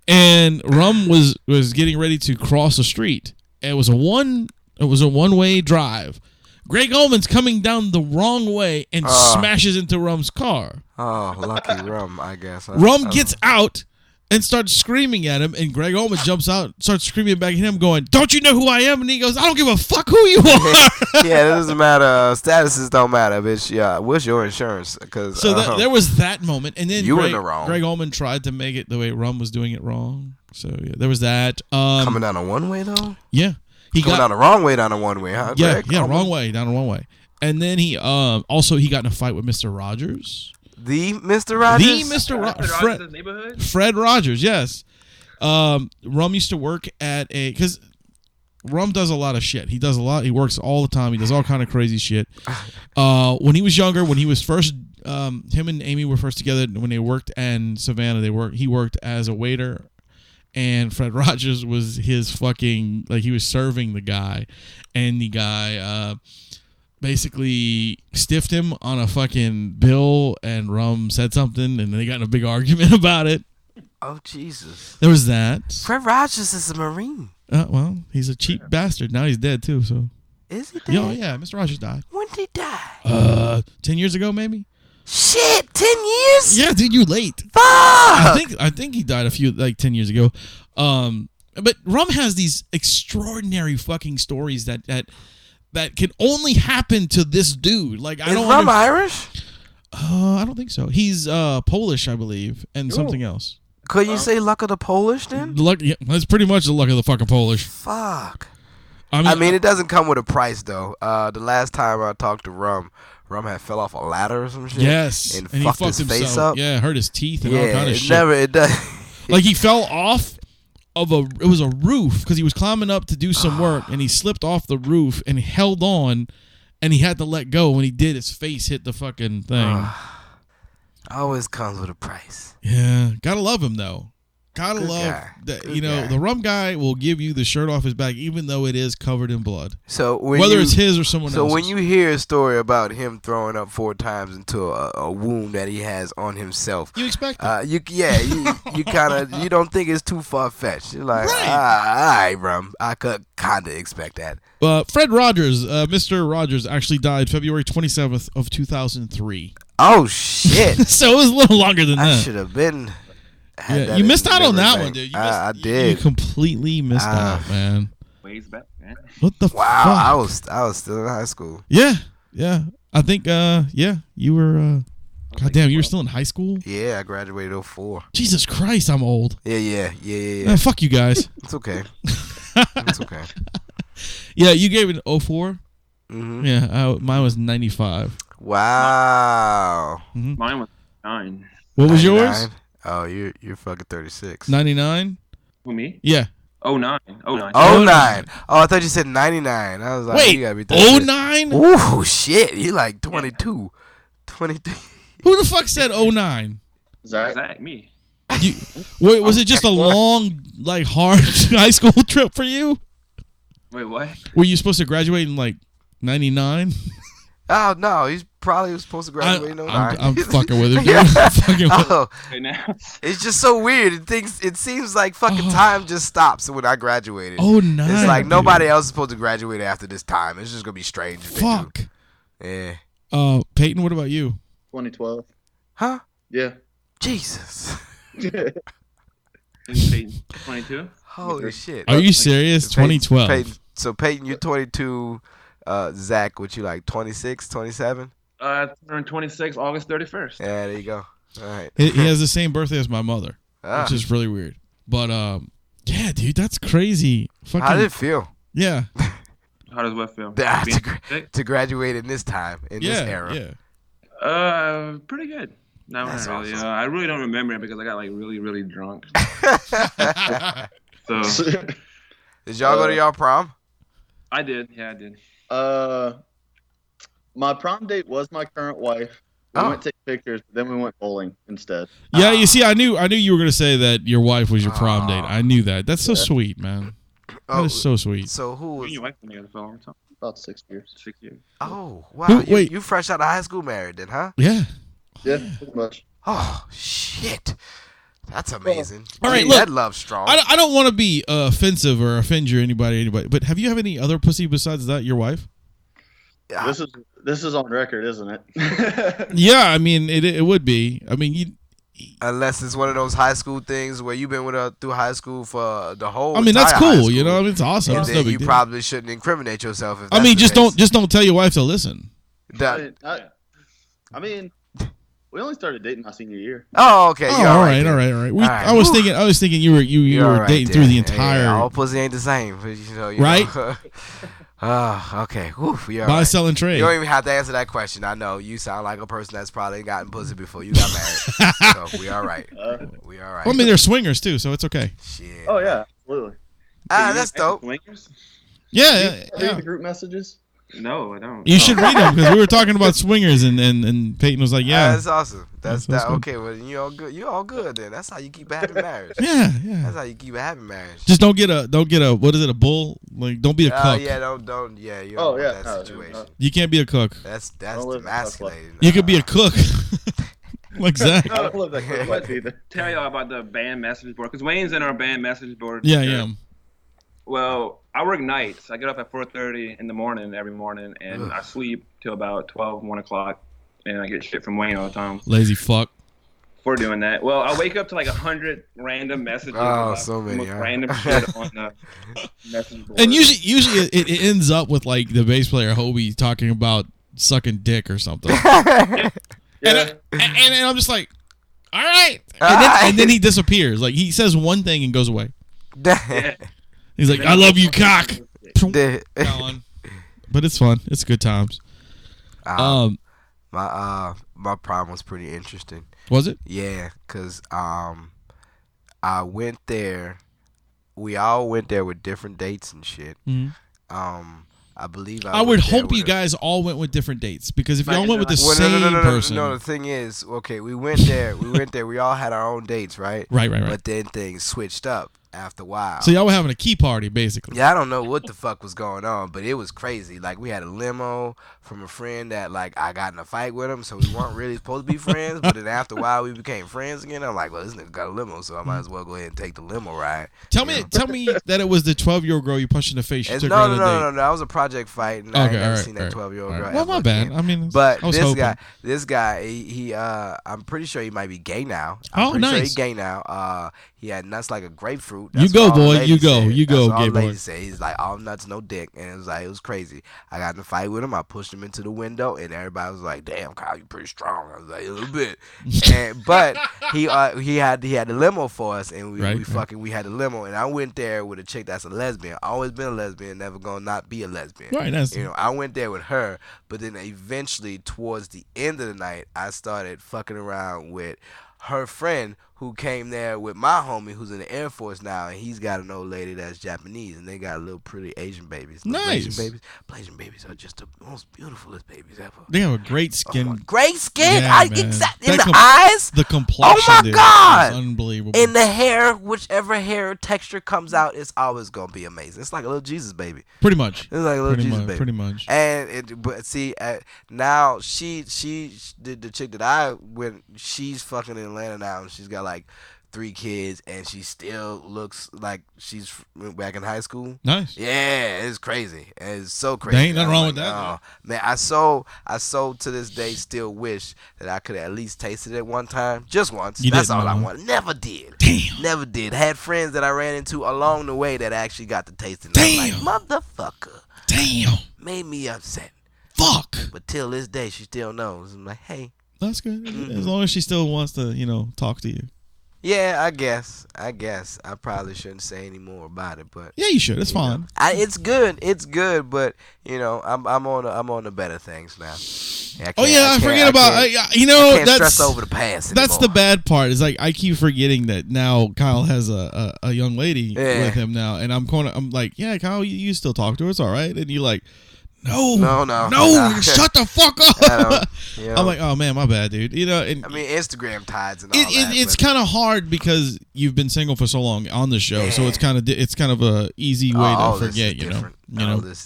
and Rum was getting ready to cross a street. It was a one-way drive. Greg Allman's coming down the wrong way and smashes into Rum's car.
Oh, lucky Rum, I guess.
Rum gets out and starts screaming at him, and Greg Allman jumps out, starts screaming back at him, going, "Don't you know who I am?" And he goes, "I don't give a fuck who you are."
Yeah, it doesn't matter. Statuses don't matter, bitch. Yeah, what's your insurance?
So there was that moment, and then
you were in the wrong.
Greg Allman tried to make it the way Rum was doing it wrong. So yeah, there was that.
Coming down a one-way though.
Yeah.
He got down the wrong way down the one way, huh?
Yeah, wrong way down the wrong way. And then he also got in a fight with Mr. Rogers.
The Mr. Rogers?
The Mr.
Rogers' neighborhood?
Fred Rogers, yes. Rum used to work because Rum does a lot of shit. He does a lot. He works all the time. He does all kind of crazy shit. When he was younger, when he was first, him and Amy were first together when they worked in Savannah. He worked as a waiter. And Fred Rogers was his fucking, like, he was serving the guy. And the guy basically stiffed him on a fucking bill, and Rum said something, and they got in a big argument about it.
Oh, Jesus.
There was that.
Fred Rogers is a Marine.
Well, he's a cheap bastard. Now he's dead, too, so.
Is he dead?
Yeah, Mr. Rogers died.
When did he die?
10 years ago, maybe?
Shit, 10 years?
Yeah, dude, you late.
Fuck!
I think he died 10 years ago. But Rum has these extraordinary fucking stories that can only happen to this dude. Like,
Is Rum Irish?
I don't think so. He's Polish, I believe, and something else.
Could you say luck of the Polish then?
Yeah, that's pretty much the luck of the fucking Polish.
Fuck.
I mean,
it doesn't come with a price though. The last time I talked to Rum had fell off a ladder or some shit.
Yes,
and he fucked his
himself.
face up.
Yeah, hurt his teeth and all kind of shit.
It does.
Like he fell off of it was a roof because he was climbing up to do some work, and he slipped off the roof and held on, and he had to let go. When he did, his face hit the fucking thing.
Always comes with a price.
Yeah, gotta love him though. Gotta
Good
love
guy.
that.
Good
You know,
guy.
the Rum guy will give you the shirt off his back, even though it is covered in blood.
So
whether it's his or someone else's.
So when you hear a story about him throwing up 4 times into a wound that he has on himself,
you expect it.
you kind of you don't think it's too far fetched. You're like,
Right.
all right, Rum, I could kind of expect that.
Fred Rogers, Mr. Rogers, actually died February 27th of 2003.
Oh shit!
So it was a little longer than
I
that.
should have been.
Yeah, you missed out on that one, dude.
I did.
You completely missed out, man.
Ways back, man.
What the
Wow,
fuck?
I was still in high school.
Yeah. I think, you were, goddamn, you were still in high school?
Yeah, I graduated 04.
Jesus Christ, I'm old.
Yeah.
Fuck you guys.
It's okay. It's okay.
Yeah, you gave it 04?
Mm-hmm.
Yeah, mine was 95.
Wow.
Mm-hmm.
Mine was 9.
What was
99?
yours?
Oh, you're fucking 36.
99?
Who, me?
Yeah.
09. 09.
Oh, 09. Oh, I thought you said 99. I was like,
Wait,
you gotta be 36.
09?
Ooh, shit. You like 22. 23.
Who the fuck said 09?
Zack, me.
Wait, was it just a long, like, hard high school trip for you?
Wait, what?
Were you supposed to graduate in like 99?
Oh no, he's probably was supposed to graduate in 09.
I'm fucking with him, dude. I'm fucking with him.
Oh,
Right now.
it's just so weird. It seems like fucking time just stops when I graduated.
Oh, nice.
It's like nobody else is supposed to graduate after this time. It's just gonna be strange. If
Fuck.
they do. Yeah.
Peyton, what about you?
2012.
Huh?
Yeah.
Jesus.
Is Peyton 22?
Holy shit.
Are you serious?
Peyton-
2012.
Peyton, you're 22. Zach, what you like? 26, 27?
Turned 26 August 31st.
Yeah, there you go. All right.
He has the same birthday as my mother, which is really weird. But yeah, dude, that's crazy. Fucking,
How did it feel?
Yeah.
How does what feel?
To graduate in this time, in this era.
Yeah.
Pretty good. No,
That's
not really.
awesome.
I really don't remember it because I got like really, really drunk. So
Did y'all go to y'all prom?
I did. Yeah, I did.
My prom date was my current wife. We went to take pictures, but then we went bowling instead.
Yeah, you see, I knew you were gonna say that your wife was your prom date. I knew that. That's so sweet, man. That is so sweet.
So who
You
was?
and your wife been together for a long time.
About 6 years.
6 years.
Oh wow!
Who- wait.
You fresh out of high school married then, huh?
Yeah.
Yeah, pretty much.
Oh shit! That's amazing.
All right,
Gee,
look,
that love strong.
I don't want to be offensive or offend you or anybody, but have you have any other pussy besides that? Your wife?
Yeah.
This is on record, isn't it?
Yeah, I mean it would be. I mean you.
Unless it's one of those high school things where you've been with her through high school for the whole.
I mean that's
entire high
cool.
school.
You know, I mean it's awesome.
And
It's no
then
big
you
deal.
probably shouldn't incriminate yourself. If
I
that's
mean,
the case.
just don't tell your wife to listen.
I mean, we only started dating my senior year.
Oh, okay.
Oh,
you're
all
right.
right.
then.
We,
All right.
I was thinking you were
You're
were
right
dating
there.
through the
Yeah,
entire
all pussy ain't the same, but, you know.
Right?
Okay. Oof, you're
buy,
right.
sell, and trade.
You don't even have to answer that question. I know you sound like a person that's probably gotten pussy before you got married. So we all right. We all right.
Well, I mean, they're swingers too, so it's okay.
Shit.
Oh yeah, absolutely.
That's dope.
Swingers?
Yeah.
Read the group messages.
No, I don't.
You should read them because we were talking about swingers, and Peyton was like, "Yeah,
That's awesome. That's
good.
okay. Well, you all good. You all good then. That's how you keep a happy marriage.
yeah."
That's how you keep a happy marriage.
Just don't get a what is it, a bull? Like, don't be a cook.
Yeah, don't. Yeah, you
Oh,
don't
yeah,
want
no,
that situation.
You can't be a cook.
That's
Don't live that
emasculating.
You could be a cook, like Zach.
I don't love that quick life either.
Tell y'all about the band message board because Wayne's in our band message board.
Yeah, yeah.
Well, I work nights. I get up at 4:30 in the morning every morning, and I sleep till about 12, 1 o'clock, and I get shit from Wayne all the time
Lazy fuck.
for doing that. Well, I wake up to like 100 random messages.
Oh,
about
so many,
most
huh?
random shit on the message board.
And usually it ends up with like the bass player Hobie talking about sucking dick or something. And I'm just like, all right. And then he disappears. Like he says one thing and goes away. He's like, I love you, cock. Gone. But it's fun. It's good times.
My prom was pretty interesting.
Was it?
Yeah, cause I went there. We all went there with different dates and shit.
Mm-hmm.
I believe
I would hope you guys all went with different dates because if y'all went with the
Well,
same person,
No, the thing is, okay, we went there. We all had our own dates, right?
Right.
But then things switched up after a while.
So y'all were having a key party basically.
Yeah, I don't know what the fuck was going on, but it was crazy. Like, we had a limo from a friend that, like, I got in a fight with him, so we weren't really supposed to be friends, but then after a while, we became friends again. I'm like, well, this nigga got a limo, so I might as well go ahead and take the limo ride.
Tell me that it was the 12-year-old girl you punched in the face. You took her on a date.
No, that was a project fight, and I ain't never seen that 12-year-old girl.
Well, my bad.
Again.
I mean,
but
I was
this guy, he I'm pretty sure he might be gay now.
Oh, nice.
Sure he's gay now. He had nuts like a grapefruit.
You go, boy. You go,
That's
gay
all
boy.
ladies say. He's like, all nuts, no dick, and it was crazy. I got in a fight with him. I pushed him into the window, and everybody was like, "Damn, Kyle, you pretty strong." I was like, "A little bit," but he had the limo for us, and we had the limo, and I went there with a chick that's a lesbian. Always been a lesbian, never gonna not be a lesbian.
Right, that's
I went there with her, but then eventually towards the end of the night, I started fucking around with her friend, who came there with my homie who's in the Air Force now, and he's got an old lady that's Japanese, and they got little pretty Asian babies.
Nice.
Asian babies are just the most beautifulest babies ever.
They have a great skin.
Great skin.
Yeah,
In
man.
the eyes.
The complexion.
Oh my God.
Is unbelievable.
In the hair, whichever hair texture comes out, it's always gonna be amazing. It's like a little Jesus baby.
Pretty much.
It's like a little Jesus baby.
Pretty much.
And but see, now she the chick that she's fucking in Atlanta now, and she's got like 3 kids, and she still looks like she's back in high school.
Nice.
Yeah, it's crazy. It's so crazy.
There ain't nothing wrong with that.
Oh, man, I so to this day still wish that I could at least taste it at one time, just once. That's all I want. Never did.
Damn.
Never did. Had friends that I ran into along the way that actually got to taste it.
Damn.
I'm like, motherfucker.
Damn.
Made me upset.
Fuck.
But till this day, she still knows. I'm like, hey.
That's good. As long as she still wants to, talk to you.
Yeah, I guess. I probably shouldn't say any more about it, but
yeah, you should. It's fine.
It's good. It's good, but I'm on the better things now.
I forget about. I can't
stress over the past anymore.
That's the bad part. Is like I keep forgetting that now Kyle has a young lady with him now, and I'm like, yeah, Kyle, you still talk to her? It's all right, and you're like. No, shut the fuck up. I'm like, oh man, my bad, dude. And
Instagram tides and all that.
It's kind of hard because you've been single for so long on the show, so it's kind of a easy way to forget,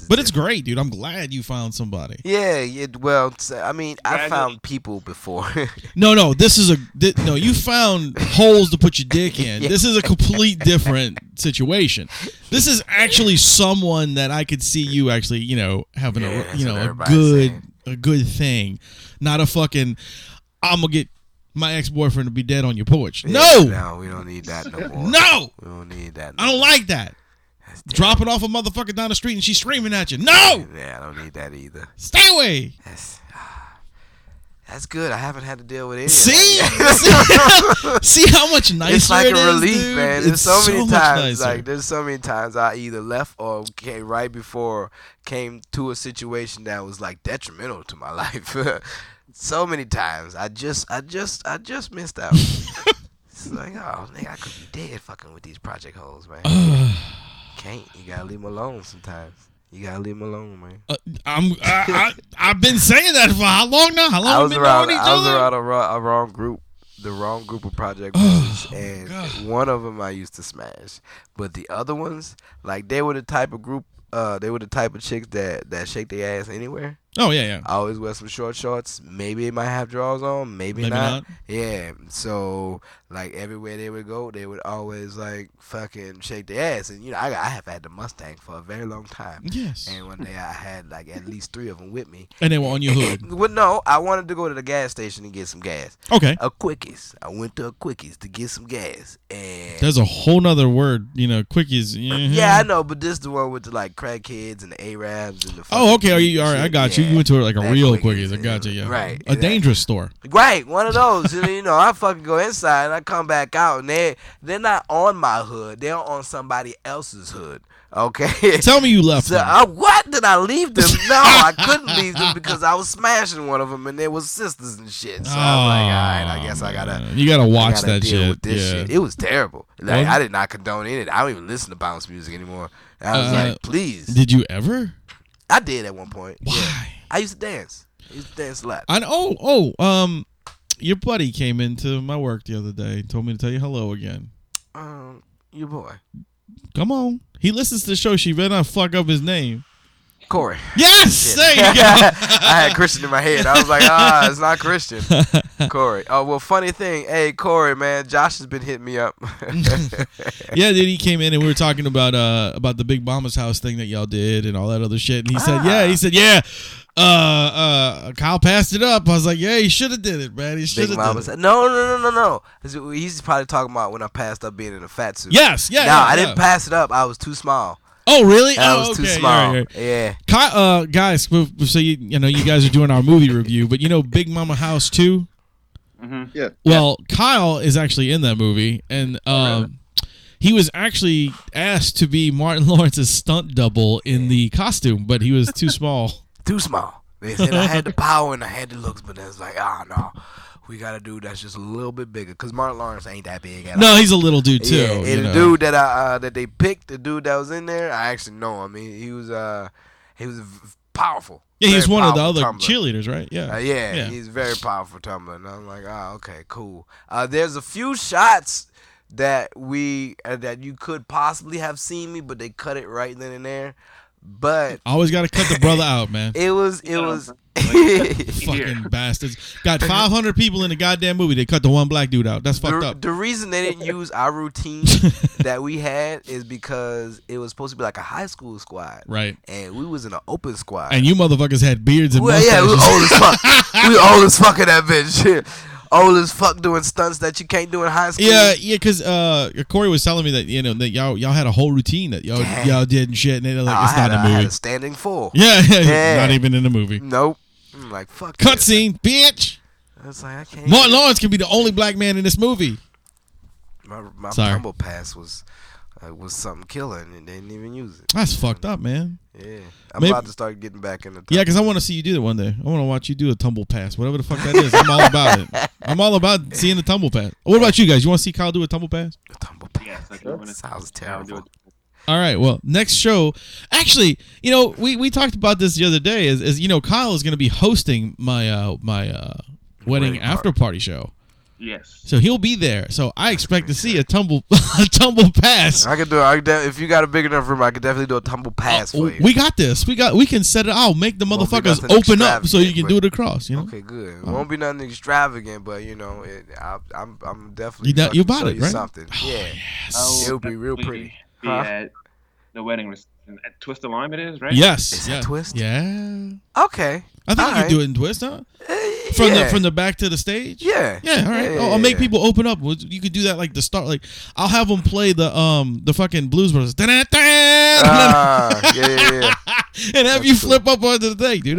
But it's great, dude. I'm glad you found somebody.
Yeah. Well, I found people before.
No. You found holes to put your dick in. This is a complete different situation. This is actually someone that I could see you actually, having a good thing, not a fucking. I'm gonna get my ex-boyfriend to be dead on your porch.
Yeah, no, we don't need that no more.
No,
we don't need that.
I don't like that. Dropping off a motherfucker down the street and she's screaming at you. No.
Yeah, I don't need that either.
Stay away.
That's good. I haven't had to deal with it.
See how much nicer
it's like
it
a relief,
dude?
man.
There's so
many times,
nicer.
there's so many times I either left or came to a situation that was like detrimental to my life. So many times, I just missed out. It's like, oh, nigga, I could be dead fucking with these project hoes, man. Can't. You gotta leave them alone sometimes. You gotta leave them alone, man.
I've been saying that for how long now? How long have we been knowing each other?
I was around a wrong group, the wrong group of project boys, and one of them I used to smash, but the other ones, like they were the type of group, they were the type of chicks that shake their ass anywhere.
Oh yeah.
I always wear some short shorts. Maybe it might have drawers on, maybe not. Yeah. So like everywhere they would go, they would always like fucking shake their ass. And I have had the Mustang for a very long time.
Yes.
And one day I had like at least 3 of them with me.
And they were on your hood.
Well, no, I wanted to go to the gas station and get some gas.
Okay.
A Quickies. I went to a Quickies to get some gas. And
there's a whole nother word, Quickies. Mm-hmm.
Yeah, I know, but this is the one with the like crackheads and the Arabs and the.
Oh, okay. All right, I got you. You went to like a real Quickies. I got you. Yeah.
Right.
A dangerous store.
Right. One of those. I fucking go inside and I come back out and they're not on my hood. They're on somebody else's hood. Okay.
Tell me you left them.
What? Did I leave them? No, I couldn't leave them because I was smashing one of them and they was sisters and shit. So I'm like, all right, I guess I gotta.
You gotta watch that
deal
shit.
With this shit. It was terrible. Like, I did not condone it. I don't even listen to bounce music anymore. I was like, please.
Did you ever?
I did at one point.
Why?
Yeah. I used to dance. A lot.
Your buddy came into my work the other day and told me to tell you hello again.
Your boy.
Come on. He listens to the show. She better not fuck up his name.
Corey.
Yes! There you go.
I had Christian in my head. I was like, it's not Christian. Corey. Oh, well, funny thing. Hey, Corey, man, Josh has been hitting me up.
Yeah, dude, he came in and we were talking about the Big Mama's house thing that y'all did and all that other shit. And he said, yeah. Kyle passed it up. I was like, yeah, he should have did it, man. He should have did it.
No. He's probably talking about when I passed up being in a fat suit.
Yes, yeah.
I didn't pass it up. I was too small.
Oh, really?
I was too small.
Right.
Yeah.
Guys, so you guys are doing our movie review, but Big Mama House 2?
Mm-hmm. Yeah.
Well, Kyle is actually in that movie, and he was actually asked to be Martin Lawrence's stunt double in the costume, but he was too small.
Too small. They said I had the power and I had the looks, but it was like, no. we got a dude that's just a little bit bigger. Because Martin Lawrence ain't that big at all.
No, he's a little dude too.
Yeah, and the dude that they picked, the dude that was in there, I actually know him. He was powerful.
Yeah, he's one of the other
tumbler.
cheerleaders, right? Yeah.
Yeah, he's very powerful tumbler. And I'm like, okay, cool. There's a few shots that that you could possibly have seen me, but they cut it right then and there. But
always got to cut the brother out, man.
It was
fucking bastards. Got 500 people in the goddamn movie. They cut the one black dude out. That's fucked up.
The reason they didn't use our routine that we had is because it was supposed to be like a high school squad,
right?
And we was in an open squad.
And you motherfuckers had beards and mustaches.
Yeah, we were old as fuck. We were old as fuck in that bitch. Old as fuck doing stunts that you can't do in high school.
Yeah, because Corey was telling me that that y'all had a whole routine that y'all did and shit, and they're like, it's not in the movie.
I had a standing full.
Yeah, not even in the movie.
Nope. I'm like, fuck.
Cutscene, bitch.
I was like, I can't.
Martin Lawrence can be the only black man in this movie.
My tumble pass was something killer, and they didn't even use it.
That's fucked up, man.
Yeah, I'm about to start getting back in the.
Yeah, because I want to see you do that one day. I want to watch you do a tumble pass, whatever the fuck that is. I'm all about it. I'm all about seeing the tumble pass. What about you guys? You want to see Kyle do a tumble pass?
A tumble pass. That sounds terrible.
All right, well, next show. Actually, we talked about this the other day. Is Kyle is going to be hosting my wedding after party show.
Yes.
So he'll be there. So I expect to see a tumble pass.
I can do it. If you got a big enough room, I could definitely do a tumble pass for you.
We got this. We can set it out. Make the motherfuckers open up so you can do it across.
Okay, good. It won't be nothing extravagant, but I'm definitely
you bought it, right?
Something. Yeah.
Yes.
It'll be real pretty.
Be at the wedding reception. At Twist Alarm it is, right?
Yes.
Is that Twist?
Yeah.
Okay.
I think you can do it in Twist, huh? From the back to the stage.
Yeah.
Yeah. All right. I'll make people open up. You could do that like the start. Like I'll have them play the fucking Blues Brothers.
Yeah.
And have you flip up onto the thing, dude.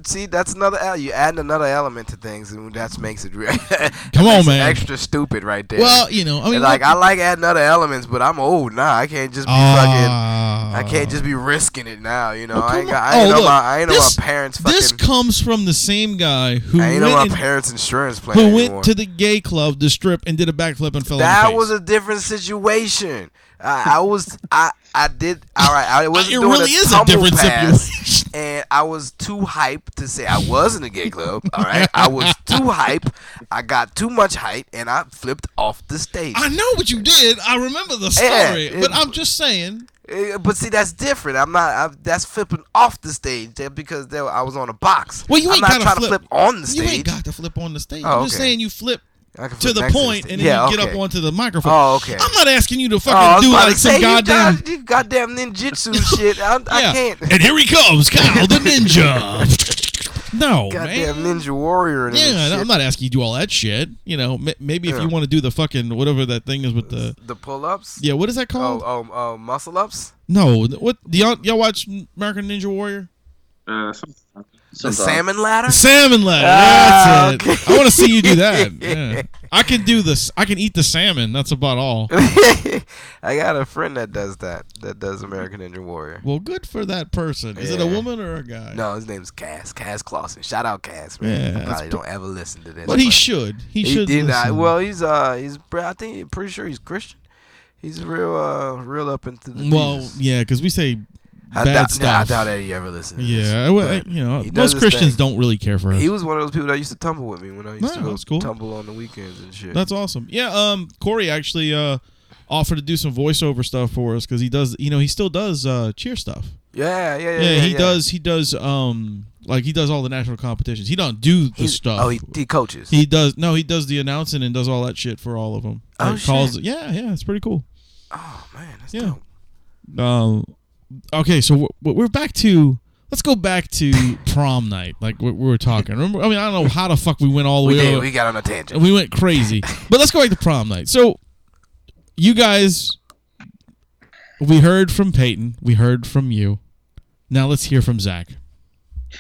See, that's another. You add another element to things, and that makes it.
Come on, man.
Extra stupid right there.
Well, I mean,
I like adding other elements, but I'm old now. I can't just be fucking. I can't just be risking it now. Well, I ain't know my parents.
This comes from the same guy who
I ain't know my parents' insurance plan.
Who went to the gay club to strip and did a backflip and fell.
That was a different situation. I did all right. I wasn't doing really a tumble pass, and I was too hyped to say I was in a gay club. All right, I was too hyped. I got too much height, and I flipped off the stage.
I know what you did. I remember the story, but I'm just saying.
But see, that's different. That's flipping off the stage because I was on a box.
Well, you ain't
I'm not trying to flip on the stage.
You ain't got to flip on the stage.
Oh,
I'm just saying you flip to the point, and then you get up
okay.
onto the microphone.
Oh, okay.
I'm not asking you to fucking do like some goddamn...
You goddamn ninjutsu shit. I can't.
And here he comes, Kyle the Ninja. No,
goddamn
man.
Ninja Warrior.
Yeah, I'm not asking you to do all that shit. Maybe if you want to do the fucking whatever that thing is with the
pull-ups.
Yeah, what is that called?
Oh, muscle-ups.
No, what? Do y'all watch American Ninja Warrior?
The salmon ladder?
The salmon ladder. That's it. I want to see you do that. Yeah. I can do this. I can eat the salmon. That's about all.
I got a friend that does that. That does American Ninja Warrior.
Well, good for that person. Is it a woman or a guy?
No, his name's Cass. Cass Clausen. Shout out Cass, man.
Yeah,
he probably don't ever listen to this.
But he should. He should.
Well, he's I think pretty sure he's Christian. He's real up into the Jesus.
Yeah, because we say bad stuff.
I doubt that he ever listens to this.
Yeah, most Christians don't really care for us.
He was one of those people that used to tumble with me when I used to go tumble on the weekends and shit.
That's awesome. Yeah, Corey actually offered to do some voiceover stuff for us because he does. He still does cheer stuff.
Yeah.
He does. He does. Like he does all the national competitions. He don't do the stuff.
Oh, he coaches.
He does. No, he does the announcing and does all that shit for all of them.
Oh, shit.
Yeah, it's pretty cool.
Oh man, that's dope.
Okay, so we're back to. Let's go back to prom night, like we were talking. Remember? I mean, I don't know how the fuck we went all the way.
We got on a tangent.
We went crazy, but let's go back to prom night. So, you guys, we heard from Peyton. We heard from you. Now let's hear from Zach.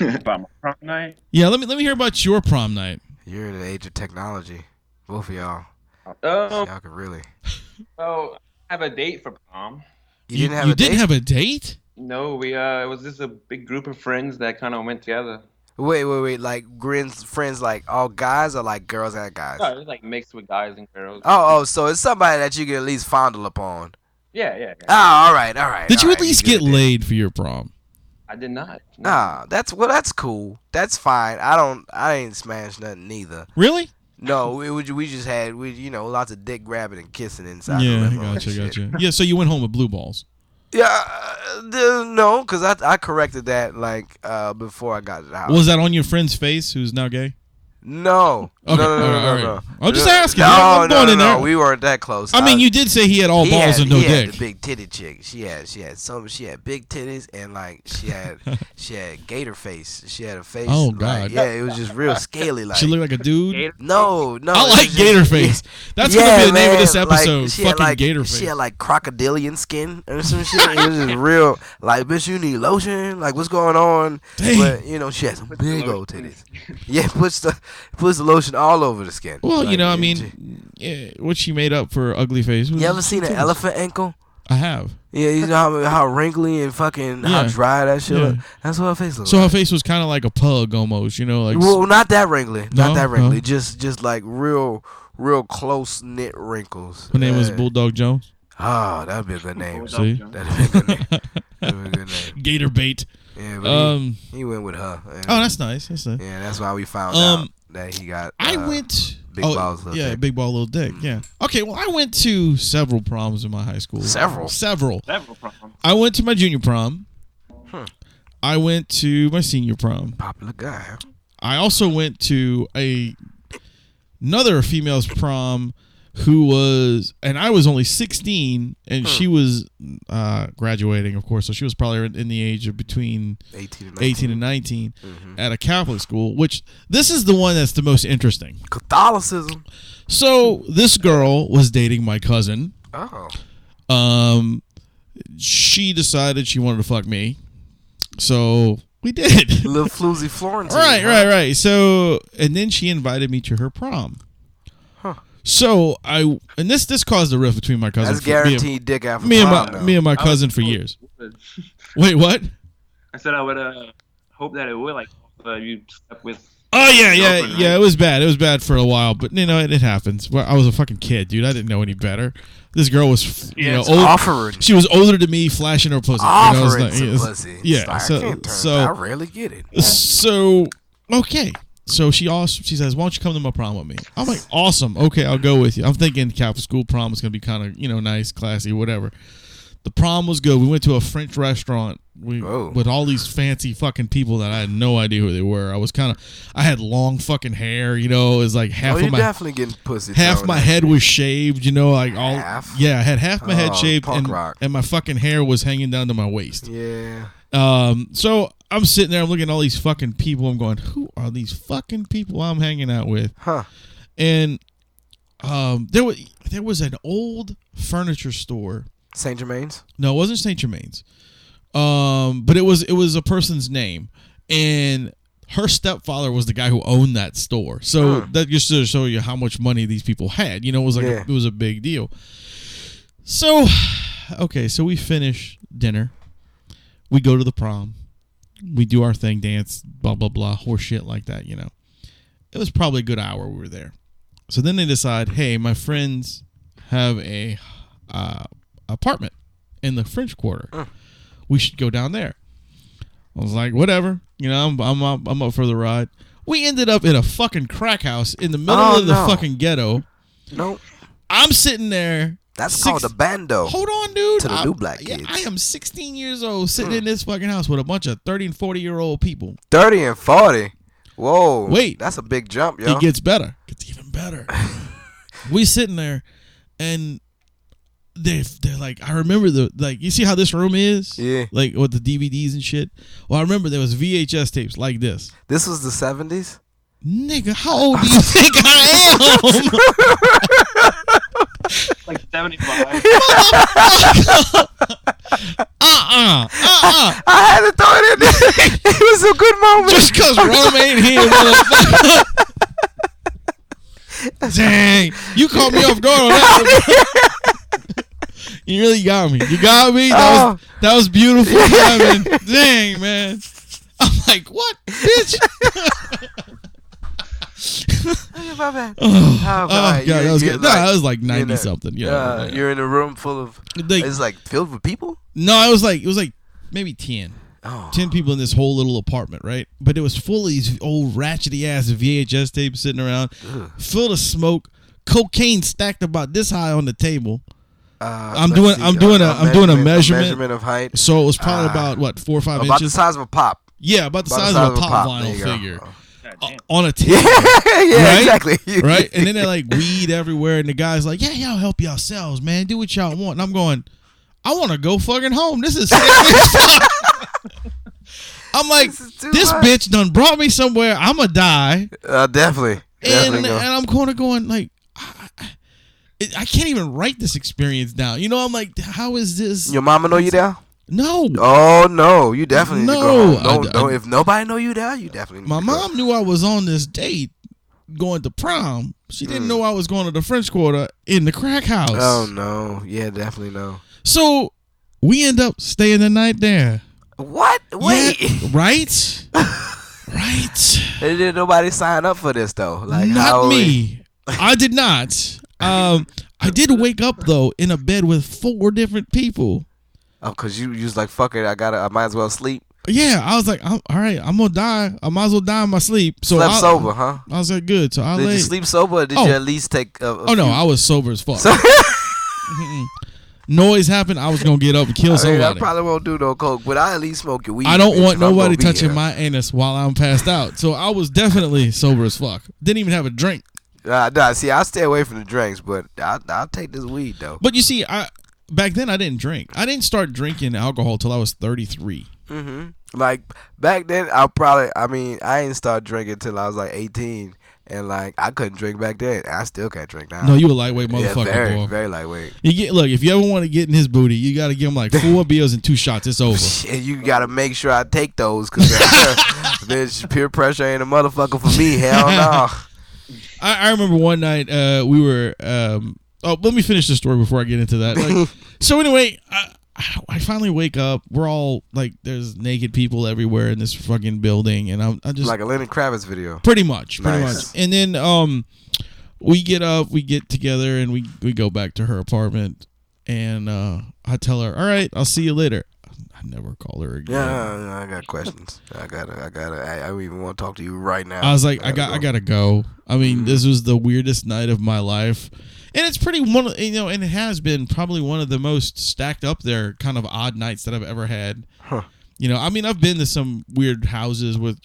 About my prom night?
Yeah, let me hear about your prom night.
You're in the age of technology, both of y'all.
Y'all
could really.
So I have a date for prom.
You didn't have a date?
No, we it was just a big group of friends that kind of went together.
Wait. Like Grin's friends, like all guys or like girls and guys?
No, it's like mixed with guys and girls.
Oh, so it's somebody that you can at least fondle upon.
Yeah.
Oh, all right.
Did you at least get laid for your prom?
I did not. No.
Nah, that's cool. That's fine. I ain't smashed nothing neither.
Really?
No, we just had lots of dick grabbing and kissing inside.
Yeah,
the limo and shit.
gotcha. Yeah, so you went home with blue balls.
Yeah, no, because I corrected that before I got to the house.
Was that on your friend's face, who's now gay?
No.
Okay.
No.
I'm just asking.
No, we weren't that close.
I mean, you did say he had all balls and no dick.
He had the big titty chick. She had big titties and she had GATOR Face. She had a face.
Oh God.
It was just real scaly. Like
she looked like a dude.
No.
I like GATOR Face. That's gonna be the name of this episode. Fucking GATOR Face.
She had like crocodilian skin or some shit. It was just real. Like, bitch, you need lotion. Like, what's going on?
Dang.
But she had some big old titties. Yeah, puts the lotion all over the skin.
Well, what she made up for ugly face.
You ever seen an elephant ankle?
I have.
Yeah, you know how wrinkly and fucking how dry that shit look? That's what her face looks like.
So her face was kind of like a pug almost, like.
Well, not that wrinkly.
No?
Not that wrinkly.
No.
Just like real close knit wrinkles.
Her name was Bulldog Jones.
Oh, that'd be a good name.
See?
That'd be a good name.
Gator bait.
Yeah, but he went with her.
Oh, that's nice.
Yeah, that's why we found out that he got.
I went.
Big balls, little dick.
Big ball, little dick. Yeah. Okay. Well, I went to several proms in my high school. Several
proms.
I went to my junior prom. I went to my senior prom.
Popular guy. Huh?
I also went to another female's prom and I was only 16 and she was graduating, of course, so she was probably in the age of between 18 and 19 at a Catholic school, which this is the one that's the most interesting.
Catholicism.
So this girl was dating my cousin.
Oh.
She decided she wanted to fuck me, so we did.
Little floozy Florentine.
Right. So, and then she invited me to her prom. So this caused a rift between my cousin.
That's guaranteed dick after
me and my cousin for years. Wait, what?
I said I would hope that it would you slept with.
Oh yeah. It was bad. It was bad for a while, but it happens. Well, I was a fucking kid, dude. I didn't know any better. This girl was
offering.
She was older than me, flashing her pussy.
Offering some pussy.
Yeah.
I rarely get it.
So okay. So she says, why don't you come to my prom with me? I'm like, awesome. Okay, I'll go with you. I'm thinking Catholic school prom is going to be kind of, nice, classy, whatever. The prom was good. We went to a French restaurant with all these fancy fucking people that I had no idea who they were. I had long fucking hair, it was like half of my...
definitely getting pussy.
Half my head was shaved,
half?
Yeah, I had half my head shaved and my fucking hair was hanging down to my waist.
Yeah.
So I'm sitting there, I'm looking at all these fucking people. I'm going, who are these fucking people I'm hanging out with?
Huh.
And there was an old furniture store.
St. Germain's?
No, it wasn't St. Germain's. But it was a person's name, and her stepfather was the guy who owned that store. So that just to show you how much money these people had. It was it was a big deal. So, okay, so we finish dinner. We go to the prom. We do our thing, dance, blah, blah, blah, horse shit like that, It was probably a good hour we were there. So then they decide, hey, my friends have a apartment in the French Quarter. We should go down there. I was like, whatever. I'm up for the ride. We ended up in a fucking crack house in the middle of the fucking ghetto.
Nope.
I'm sitting there.
That's called a bando.
Hold on, dude.
To the new black kids.
I am 16 years old sitting in this fucking house with a bunch of 30 and 40-year-old people.
30 and 40? Whoa.
Wait.
That's a big jump, yo.
It gets better. Gets even better. We sitting there, and they're like, I remember you see how this room is?
Yeah.
Like with the DVDs and shit? Well, I remember there was VHS tapes like this.
This was the 70s?
Nigga, how old do you think I am?
Like 75.
I had to throw it in there. It was a good moment.
Just because Rome ain't here, motherfucker. Dang. You caught me off guard on that. You really got me. You got me? That was beautiful. Yeah, man. Dang, man. I'm like, what, bitch?
My bad.
Oh,
God,
God, that was good. No, I was like 90 something. Yeah,
you're in a room full of. It's like filled with people.
No, it was like maybe 10.
Oh.
10 people in this whole little apartment, right? But it was full of these old ratchety ass VHS tapes sitting around, filled of smoke, cocaine stacked about this high on the table. I'm doing a measurement
of height.
So it was probably about what 4 or 5 inches.
About the size of a pop.
Yeah, about the size of a pop vinyl figure. On a table.
Yeah,
right?
Exactly.
Right? And then they're like weed everywhere, and the guy's like, yeah, y'all help yourselves, man. Do what y'all want. And I'm going, I want to go fucking home. This is I'm like, this bitch done brought me somewhere. I'm going to die.
Definitely.
And I'm kind of going like, I can't even write this experience down. You know, I'm like, how is this?
Your mama know you there?
No.
Oh no, you definitely need to go home.
No,
if nobody know you there, you definitely need
my
to
mom knew I was on this date going to prom. She didn't know I was going to the French Quarter in the crack house.
Oh no, yeah, definitely no.
So we end up staying the night there.
What? Wait,
yeah, right? Right.
Did nobody sign up for this though? Like
not me. I did not. I did wake up though in a bed with 4 different people.
Oh, cause you was like, fuck it, I might as well sleep.
Yeah, I was like, all right, I'm gonna die. I might as well die in my sleep. So
slept sober, huh?
I was like, good. So
did you sleep sober, or did you at least take? No,
I was sober as fuck. Noise happened, I was gonna get up and kill somebody.
I probably won't do no coke, but I at least smoke your weed.
I don't want nobody touching my anus while I'm passed out. So I was definitely sober as fuck. Didn't even have a drink.
Nah, see, I stay away from the drinks, but I'll take this weed though.
But you see, back then I didn't drink. I didn't start drinking alcohol till I was 33.
Like back then, I ain't start drinking till I was like 18, and like I couldn't drink back then. I still can't drink now.
No, you a lightweight motherfucker,
yeah, very,
boy.
Very lightweight.
Look, if you ever want to get in his booty, you got to give him like 4 beers and 2 shots. It's over.
And you got to make sure I take those, because bitch, peer pressure ain't a motherfucker for me. Hell no.
I remember one night we were. Let me finish the story before I get into that. Like, so anyway, I finally wake up. We're all like, there's naked people everywhere in this fucking building, and I just
like a Lenny Kravitz video.
Pretty much. And then we get up, we get together, and we go back to her apartment, and I tell her, all right, I'll see you later. I never call her again.
Yeah, I got questions. I don't even want to talk to you right now.
I was like, I gotta go. I mean, this was the weirdest night of my life. And it's and it has been probably one of the most stacked up there kind of odd nights that I've ever had.
Huh.
You know, I mean, I've been to some weird houses with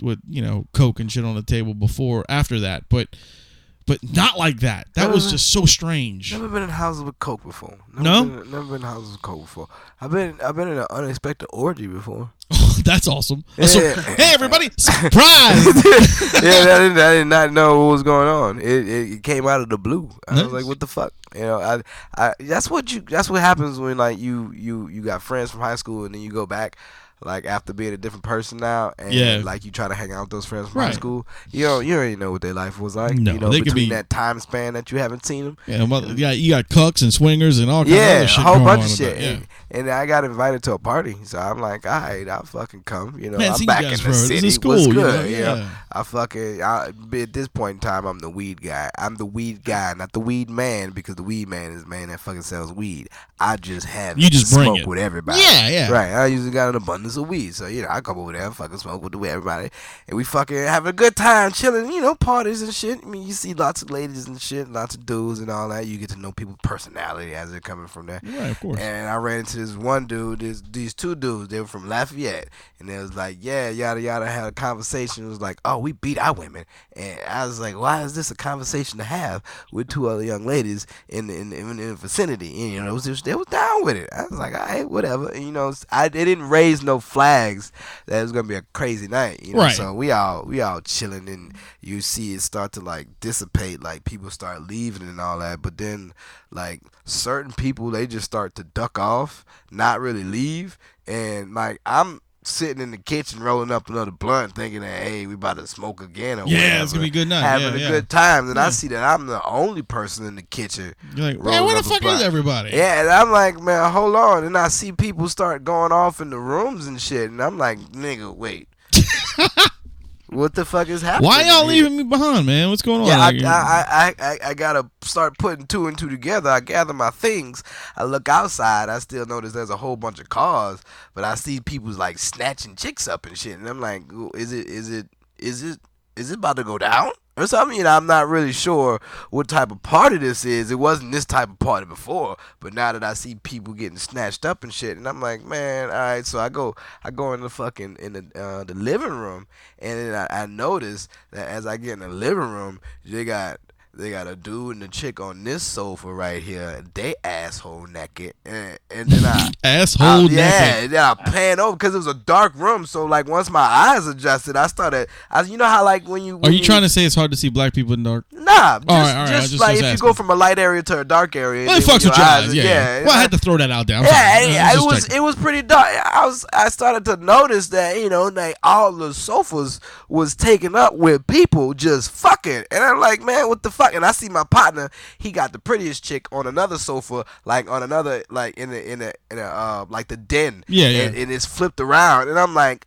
coke and shit on the table before, after that, but not like that. That was just so strange.
Never been in houses with coke before.
Never
been in houses with coke before. I've been in an unexpected orgy before.
Oh, that's awesome.
Yeah.
Hey, everybody, surprise!
I did not know what was going on. It came out of the blue. I was like, what the fuck? You know, that's what happens when like you got friends from high school and then you go back. Like after being a different person now, and like you try to hang out with those friends from high school, you already know what their life was like.
No,
you know,
they
between that time span that you haven't seen them.
Yeah, you got cucks and swingers and all kinds of other shit.
Yeah, a whole bunch of
shit.
shit. And I got invited to a party, so I'm like, all right, I'll fucking come. You know,
Man,
I'm back in the city.
School,
What's good?
You know? Yeah.
At this point in time, I'm the weed guy. I'm the weed guy, not the weed man, because the weed man is a man that fucking sells weed. I just have
you just bring
smoke
it
with everybody.
Yeah.
Right. I usually got an abundance of weed, so I come over there and fucking smoke with everybody, and we fucking have a good time chilling. Parties and shit. I mean, you see lots of ladies and shit, lots of dudes and all that. You get to know people's personality as they're coming from there.
Right, of course.
And I ran into this one dude. These 2 dudes. They were from Lafayette, and they was like, yeah, yada yada. Had a conversation. It was like, oh, we beat our women, and I was like, why is this a conversation to have with 2 other young ladies in the vicinity? And they was down with it. I was like, all right, whatever. And, it didn't raise no flags that it was gonna be a crazy night.
Right.
So we all chilling, and you see it start to like dissipate, like people start leaving and all that. But then like certain people, they just start to duck off, not really leave, and like I'm sitting in the kitchen rolling up another blunt thinking that, hey, we about to smoke again or whatever.
It's gonna be a good night.
Having a good time. And I see that I'm the only person in the kitchen.
You're like, man, where the fuck is everybody?
Yeah, and I'm like, man, hold on. And I see people start going off in the rooms and shit. And I'm like, nigga, wait. What the fuck is happening?
Why y'all
here?
leaving me behind, man? What's going on?
Yeah, I gotta start putting two and two together. I gather my things. I look outside. I still notice there's a whole bunch of cars, but I see people's like snatching chicks up and shit. And I'm like, is it about to go down or something? You know, I'm not really sure what type of party this is. It wasn't this type of party before, but now that I see people getting snatched up and shit, and I'm like, man, all right. So I go in the living room, and then I notice that as I get in the living room, they got a dude and a chick on this sofa right here. They asshole naked, and then
asshole naked.
Yeah, and then I pan over because it was a dark room. So like once my eyes adjusted, you know how like when you.
Are you trying to say it's hard to see black people in the dark?
Nah,
all right.
Just like if you go from a light area to a dark area.
Well, it fucks with your eyes. Yeah. Well, I had to throw that out there.
It was pretty dark. I started to notice that like all the sofas was taken up with people just fucking, and I'm like, man, what the fuck? And I see my partner, he got the prettiest chick on another sofa, like on another, like in a like the den.
Yeah.
And it's flipped around, and I'm like,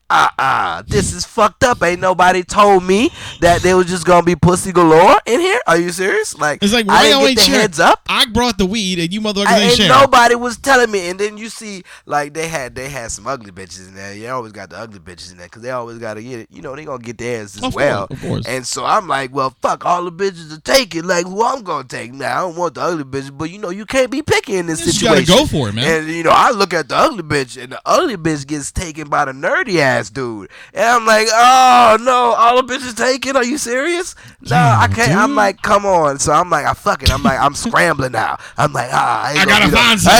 this is fucked up. Ain't nobody told me that there was just gonna be pussy galore in here. Are you serious? Like,
it's like,
why I didn't get the heads up.
I brought the weed, and you motherfuckers ain't sharing.
Nobody was telling me. And then you see, like they had some ugly bitches in there. You always got the ugly bitches in there because they always gotta get it. They gonna get theirs as well.
Of course.
And so I'm like, well, fuck, all the bitches are taken. Like, who I'm gonna take now? I don't want the ugly bitch, but you can't be picky in this situation.
You gotta go for it, man.
And I look at the ugly bitch, and the ugly bitch gets taken by the nerdy ass dude, and I'm like, oh no, all the bitches taken? Are you serious? No, I can't. Dude. I'm like, come on. So I'm like, fuck it. I'm like, I'm scrambling now. I'm like, I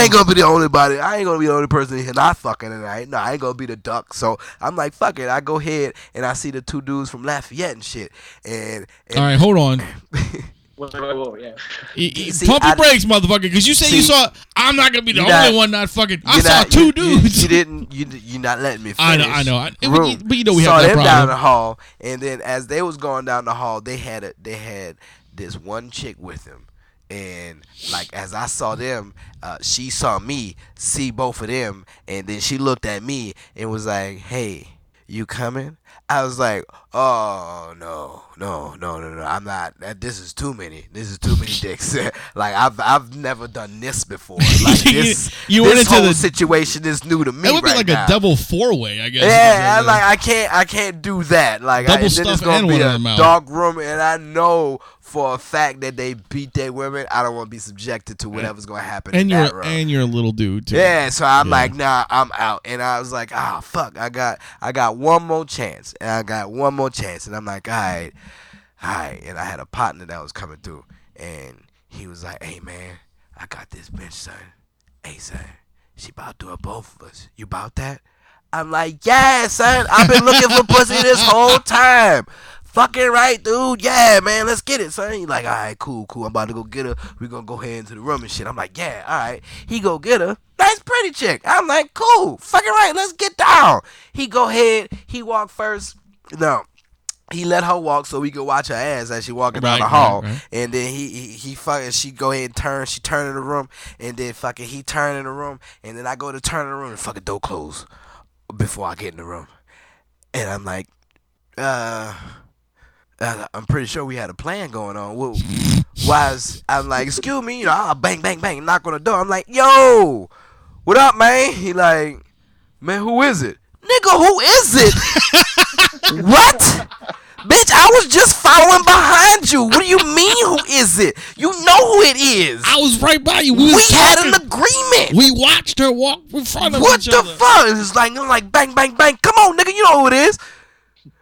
ain't gonna be the only body. I ain't gonna be the only person here not fucking tonight. No, I ain't gonna be the duck. So I'm like, fuck it. I go ahead and I see the two dudes from Lafayette and shit. And
all right, hold on.
Whoa, yeah.
Pump your brakes, motherfucker, because you say you saw. I'm not gonna be the only one not fucking. I saw two dudes.
You're not letting me finish.
I know. But we
saw
have that
them
problem.
down the hall, and then as they was going down the hall, they had this one chick with them, and like as I saw them, she saw me see both of them, and then she looked at me and was like, "Hey, you coming?" I was like, oh no, I'm not. This is too many. This is too many dicks. Like I've never done this before. Like this whole situation is new to me.
It would be
right
like
now.
A double 4-way, I guess.
Yeah, I can't do that. Like
double
then it's gonna be a dark room, and I know for a fact that they beat their women. I don't want to be subjected to whatever's gonna happen. And
you're a little dude too.
Yeah, so I'm like, nah, I'm out. And I was like, fuck, I got one more chance. And I got one more chance. And I'm like, all right. And I had a partner that was coming through. And he was like, hey, man, I got this bitch, son. Hey, son, she about to do it both of us. You about that? I'm like, yeah, son. I've been looking for pussy this whole time. Fucking right, dude. Yeah, man, let's get it, son. He's like, all right, cool. I'm about to go get her. We're going to go ahead into the room and shit. I'm like, yeah, all right. He go get her. Nice, pretty chick. I'm like, cool. Fucking right, let's get down. He go ahead. He walk first. No. He let her walk so we could watch her ass as she walking down the hall. Right. And then he fucking, she go ahead and turn. She turn in the room. And then fucking he turn in the room. And then I go to turn in the room and fucking door close before I get in the room. And I'm like, I'm pretty sure we had a plan going on. I'm like, excuse me, I'll bang, knock on the door. I'm like, yo, what up, man? He like, man, who is it? Nigga, who is it? What? Bitch, I was just following behind you. What do you mean, who is it? You know who it is.
I was right by you.
We had an agreement.
We watched her walk in front of
each other. What the fuck? It's like, bang. Come on, nigga, you know who it is.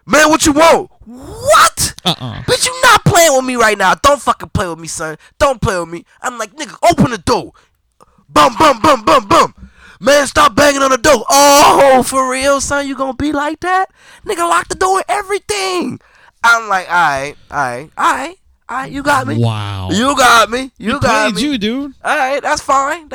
Man, what you want? What? Bitch, you not playing with me right now. Don't fucking play with me, son. Don't play with me. I'm like, nigga, open the door. Bum. Man, stop banging on the door. Oh, for real, son? You gonna be like that? Nigga, lock the door and everything. I'm like, all right. You got me.
Wow.
You got me. You got me.
You, dude.
All right, that's fine.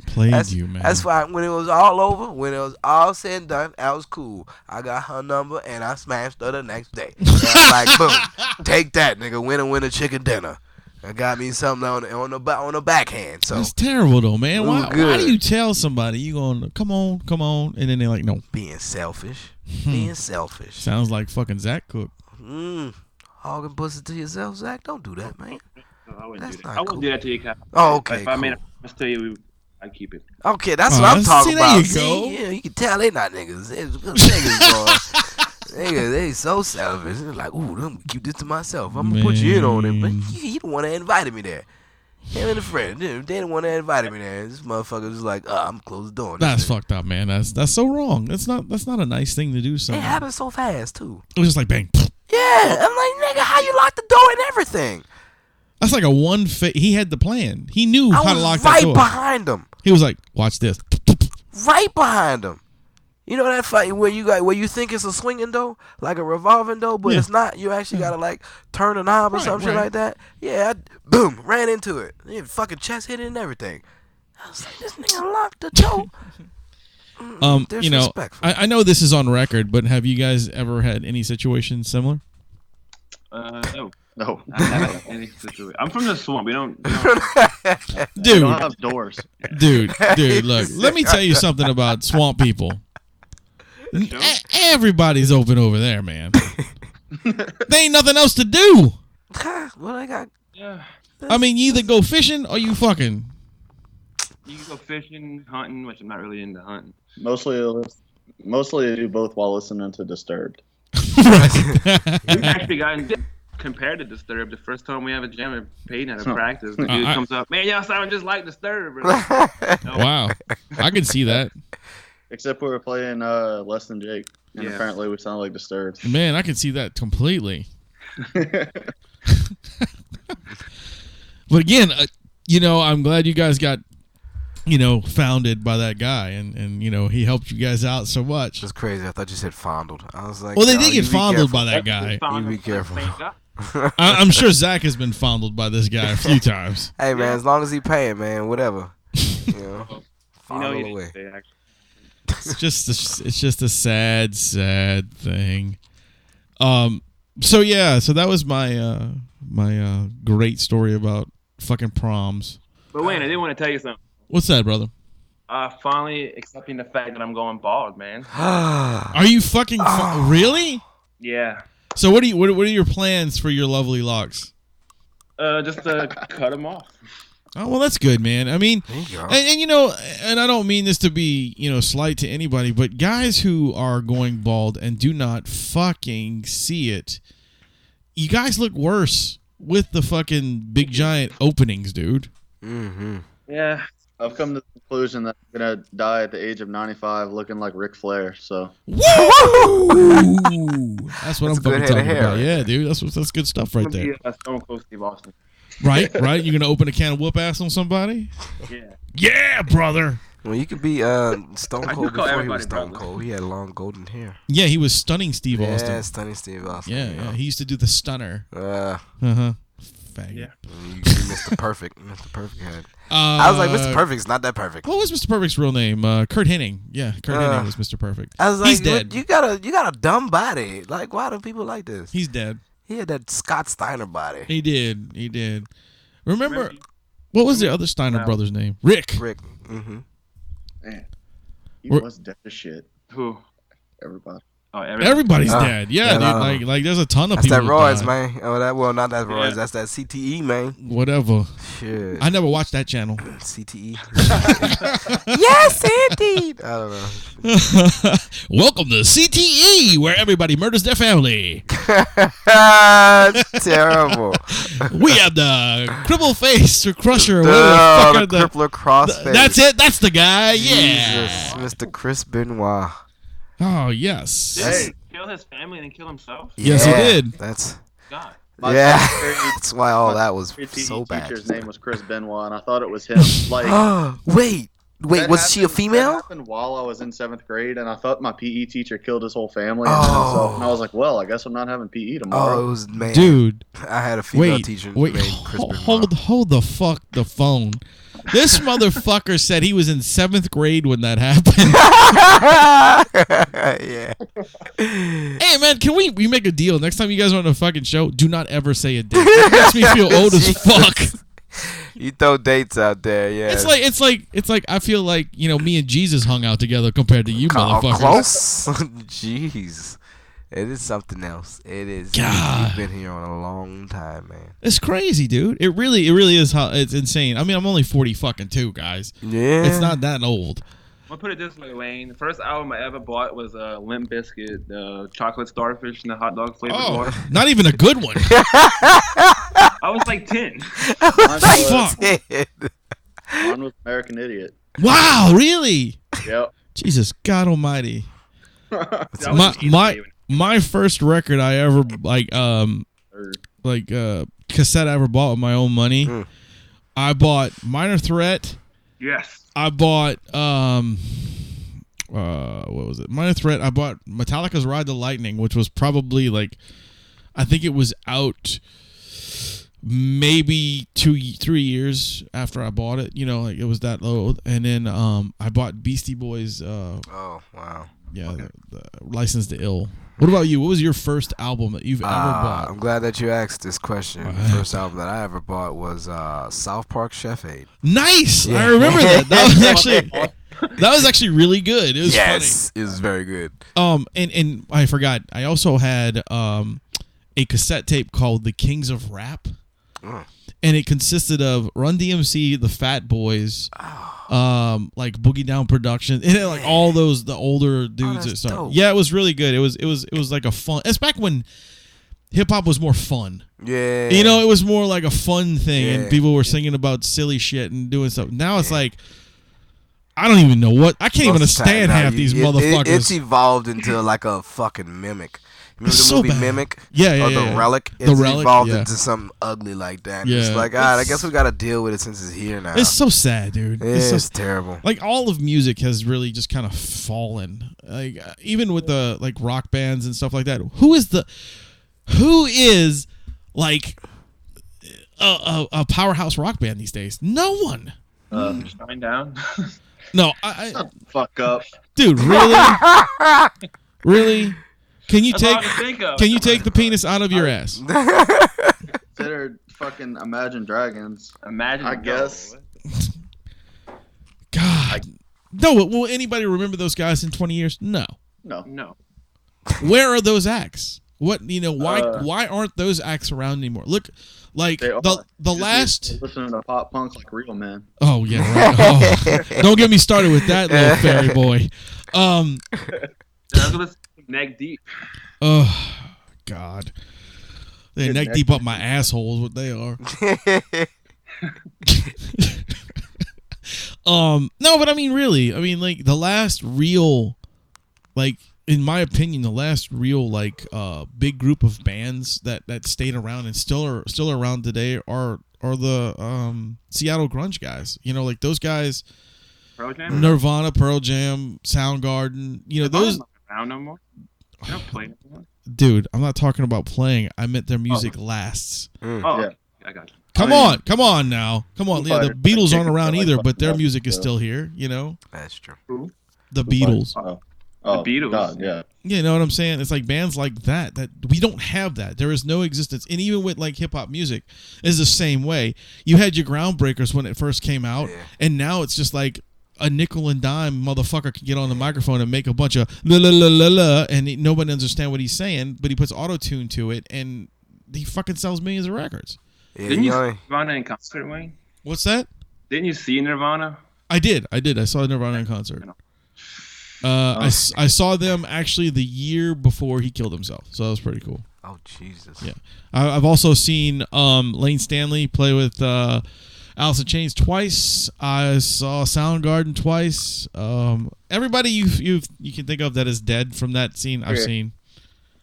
Played you, man.
That's fine. When it was all over, when it was all said and done, that was cool. I got her number and I smashed her the next day. And I'm like, boom, take that, nigga. Winner, chicken dinner. I got me something on the backhand. So
it's terrible though, man.
Ooh,
Why
good.
do you tell somebody you going come on, and then they're like, no.
being selfish. Being selfish.
Sounds like fucking Zach Cook.
Hogging pussy to yourself, Zach. Don't do that, man.
No, I wouldn't
That's
do that.
not
I wouldn't
cool.
do that to you, Kyle.
Oh, okay.
If I made a promise to you, I'd keep it.
Okay, that's what I'm talking
see,
about.
there you go.
Yeah, you can tell they not niggas. It's good niggas, boy. Niggas, they so selfish. They're like, ooh, I'm gonna keep this to myself. I'm gonna put you in on it. But you the one that invited me there. Him and a friend. They the one that invited me there. This motherfucker was like, I'm close the door.
That's fucked up, man. That's so wrong. That's not a nice thing to do.
It
Something.
happened so fast too.
It was just like bang.
Yeah, I'm like, nigga, how you lock the door and everything?
That's like a one. He had the plan. He knew
I
how to
was
lock that
right
door.
behind him.
He was like, watch this.
Right behind him. You know that fight where you think it's a swinging door, like a revolving door, but it's not. You actually gotta like turn a knob or some shit like that. Yeah, boom, ran into it. Fucking chest hit it and everything. I was like, this nigga locked the door.
You know, I know this is on record, but have you guys ever had any situation similar?
No.
No.
I haven't had any situation. I'm from the swamp. We don't
Dude,
don't have doors.
dude, look, let me tell you something about swamp people. Everybody's open over there, man. There ain't nothing else to do.
Well, I got.
Yeah.
I mean, you either go fishing or you fucking.
You can go fishing, hunting, which I'm not really into hunting.
Mostly I do both while listening to Disturbed.
We've actually gotten compared to Disturbed. The first time we have a jam at Peyton at a practice, the dude comes up, man, y'all sound just like Disturbed.
Wow, I can see that.
Except we were playing Less Than Jake, and apparently we sound like Disturbed.
Man, I can see that completely. But again, you know, I'm glad you guys got, you know, founded by that guy, and you know, he helped you guys out so much.
That's crazy. I thought you said fondled. I was like,
Well, they
no,
did
you
get
be
fondled
careful.
by that guy.
You be careful.
I'm sure Zach has been fondled by this guy a few times.
Hey man, as long as he paying, man, whatever. You know, fondle away.
It's just a sad thing. So that was my my great story about fucking proms.
But wait, I did want to tell you something.
What's that, brother?
Finally accepting the fact that I'm going bald, man.
Are you fucking really?
Yeah.
So what are your plans for your lovely locks?
Just to cut them off.
Oh, well, that's good, man. I mean, and you know, and I don't mean this to be, you know, slight to anybody, but guys who are going bald and do not fucking see it, you guys look worse with the fucking big giant openings, dude.
Mm-hmm.
Yeah.
I've come to the conclusion that I'm going to die at the age of 95 looking like Ric Flair, so.
Woo! That's what I'm fucking
head
talking
of hair,
about.
right?
Yeah, dude. That's good stuff right there.
Stone Cold Steve Austin.
Right? You're going to open a can of whoop ass on somebody?
Yeah.
Yeah, brother.
Well, you could be Stone Cold before he was Stone Cold. He had long golden hair.
Yeah, he was stunning Steve Austin.
Yeah, stunning Steve Austin.
Yeah. He used to do the stunner.
Yeah.
Faggot.
Yeah.
You Mr. Perfect. Mr. Perfect had. I was like, Mr. Perfect's not that perfect.
What was Mr. Perfect's real name? Kurt Hennig. Yeah, Kurt Hennig was Mr. Perfect.
I was like,
he's dead.
You got a dumb body. Like, why do people like this?
He's dead.
He had that Scott Steiner body.
He did. Remember what was the other Steiner brother's name? Rick.
Mm-hmm.
Man, he was dead as shit.
Who?
Everybody.
Oh,
everybody's dead. Yeah, dude. Like there's a ton of
that's
people.
That's that Royds, man. Oh, not that Royds.
Yeah.
That's that CTE, man.
Whatever.
Shit.
I never watched that channel.
CTE. Yes, indeed. I don't know.
Welcome to CTE, where everybody murders their family.
That's terrible.
We have the cripple face or crusher.
The crippler crossface.
That's it. That's the guy.
Jesus,
Yeah.
Mr. Chris Benoit.
Oh yes.
Did he kill his family and then kill himself?
Yes, he did.
That's.
God.
That's why all that was so bad.
My teacher's name was Chris Benoit, and I thought it was him. Like,
wait, was she a female?
That happened while I was in 7th grade, and I thought my PE teacher killed his whole family and himself. And I was like, well, I guess I'm not having PE tomorrow.
Oh, it was man.
Dude.
I had a female teacher named Chris Benoit.
Hold the phone. This motherfucker said he was in 7th grade when that happened.
Yeah.
Hey man, can we make a deal? Next time you guys are on a fucking show, do not ever say a date. It makes me feel old as fuck.
You throw dates out there, yeah.
It's like I feel like, you know, me and Jesus hung out together compared to you motherfuckers.
Close. Jeez. It is something else. It is.
God.
You've been here on a long time, man.
It's crazy, dude. It really is. It's insane. I mean, I'm only 40 fucking 2, guys.
Yeah.
It's not that old.
I'll put it this way, Wayne. The first album I ever bought was Limp Bizkit, the chocolate starfish and the hot dog flavored water.
Not even a good one.
I was like 10.
Fuck.
Mine was American Idiot.
Wow, really?
Yep.
Jesus God Almighty.
That was
My first record I ever cassette I ever bought with my own money. I bought Minor Threat.
Yes.
I bought what was it? Minor Threat. I bought Metallica's Ride the Lightning, which was probably like, I think it was out maybe 2-3 years after I bought it. You know, like it was that low. And then I bought Beastie Boys.
Oh wow.
Yeah, the License to Ill. What about you? What was your first album that you've ever bought?
I'm glad that you asked this question. The first album that I ever bought was South Park Chef Aid.
Nice.
Yeah.
I remember that. That was actually really good. It was
funny. It was very good.
And I forgot. I also had a cassette tape called The Kings of Rap. And it consisted of Run DMC, the Fat Boys, like Boogie Down Production, and then, like all the older dudes. Yeah, it was really good. It was like a fun. It's back when hip hop was more fun.
Yeah,
you know, it was more like a fun thing, and people were singing about silly shit and doing stuff. Now it's like, I don't even know what. I can't even understand half these motherfuckers.
It's evolved into like a fucking mimic. Remember the movie Mimic?
Yeah.
Or The Relic? It's evolved into something ugly like that. Yeah. It's like, I guess we got to deal with it since it's here now.
It's so sad, dude.
It's terrible.
Like, all of music has really just kind of fallen. Like, even with the, like, rock bands and stuff like that. Who is like, a powerhouse rock band these days? No one.
Shine Down.
No,
Shut the fuck up.
Dude, really? Really? Can you take the penis out of your ass?
Consider fucking Imagine Dragons.
I
guess.
God. No, will anybody remember those guys in 20 years? No. Where are those acts? What, you know, why aren't those acts around anymore? Look, like the last
listening to pop punk like real man.
Oh yeah, right. Oh, don't get me started with that little fairy boy.
Neck deep.
Oh God, they're neck deep up my asshole is what they are. No, but I mean, really, like the last real, like in my opinion, the last real like big group of bands that stayed around and still are around today are the Seattle grunge guys. You know, like those guys,
Pearl Jam?
Nirvana, Pearl Jam, Soundgarden. You know, those.
Around no more. They don't play anymore.
Dude, I'm not talking about playing. I meant their music lasts.
Oh, yeah. I got you.
Come on now. Come on. Yeah, the Beatles aren't around either, but their music is still here, you know?
That's true.
Who?
The Beatles.
The Beatles.
God, yeah.
You know what I'm saying? It's like bands like that we don't have that. There is no existence. And even with like hip hop music is the same way. You had your groundbreakers when it first came out, and now it's just like a nickel and dime motherfucker can get on the microphone and make a bunch of la la la la la, and nobody understand what he's saying, but he puts auto-tune to it, and he fucking sells millions of records.
Yeah,
Didn't you see Nirvana in concert, Wayne?
What's that?
Didn't you see Nirvana?
I did. I saw Nirvana in concert. I saw them actually the year before he killed himself, so that was pretty cool.
Oh Jesus!
Yeah, I've also seen Lane Stanley play with Aliceandchains twice. I saw Soundgarden twice. Everybody you can think of that is dead from that scene, I've seen.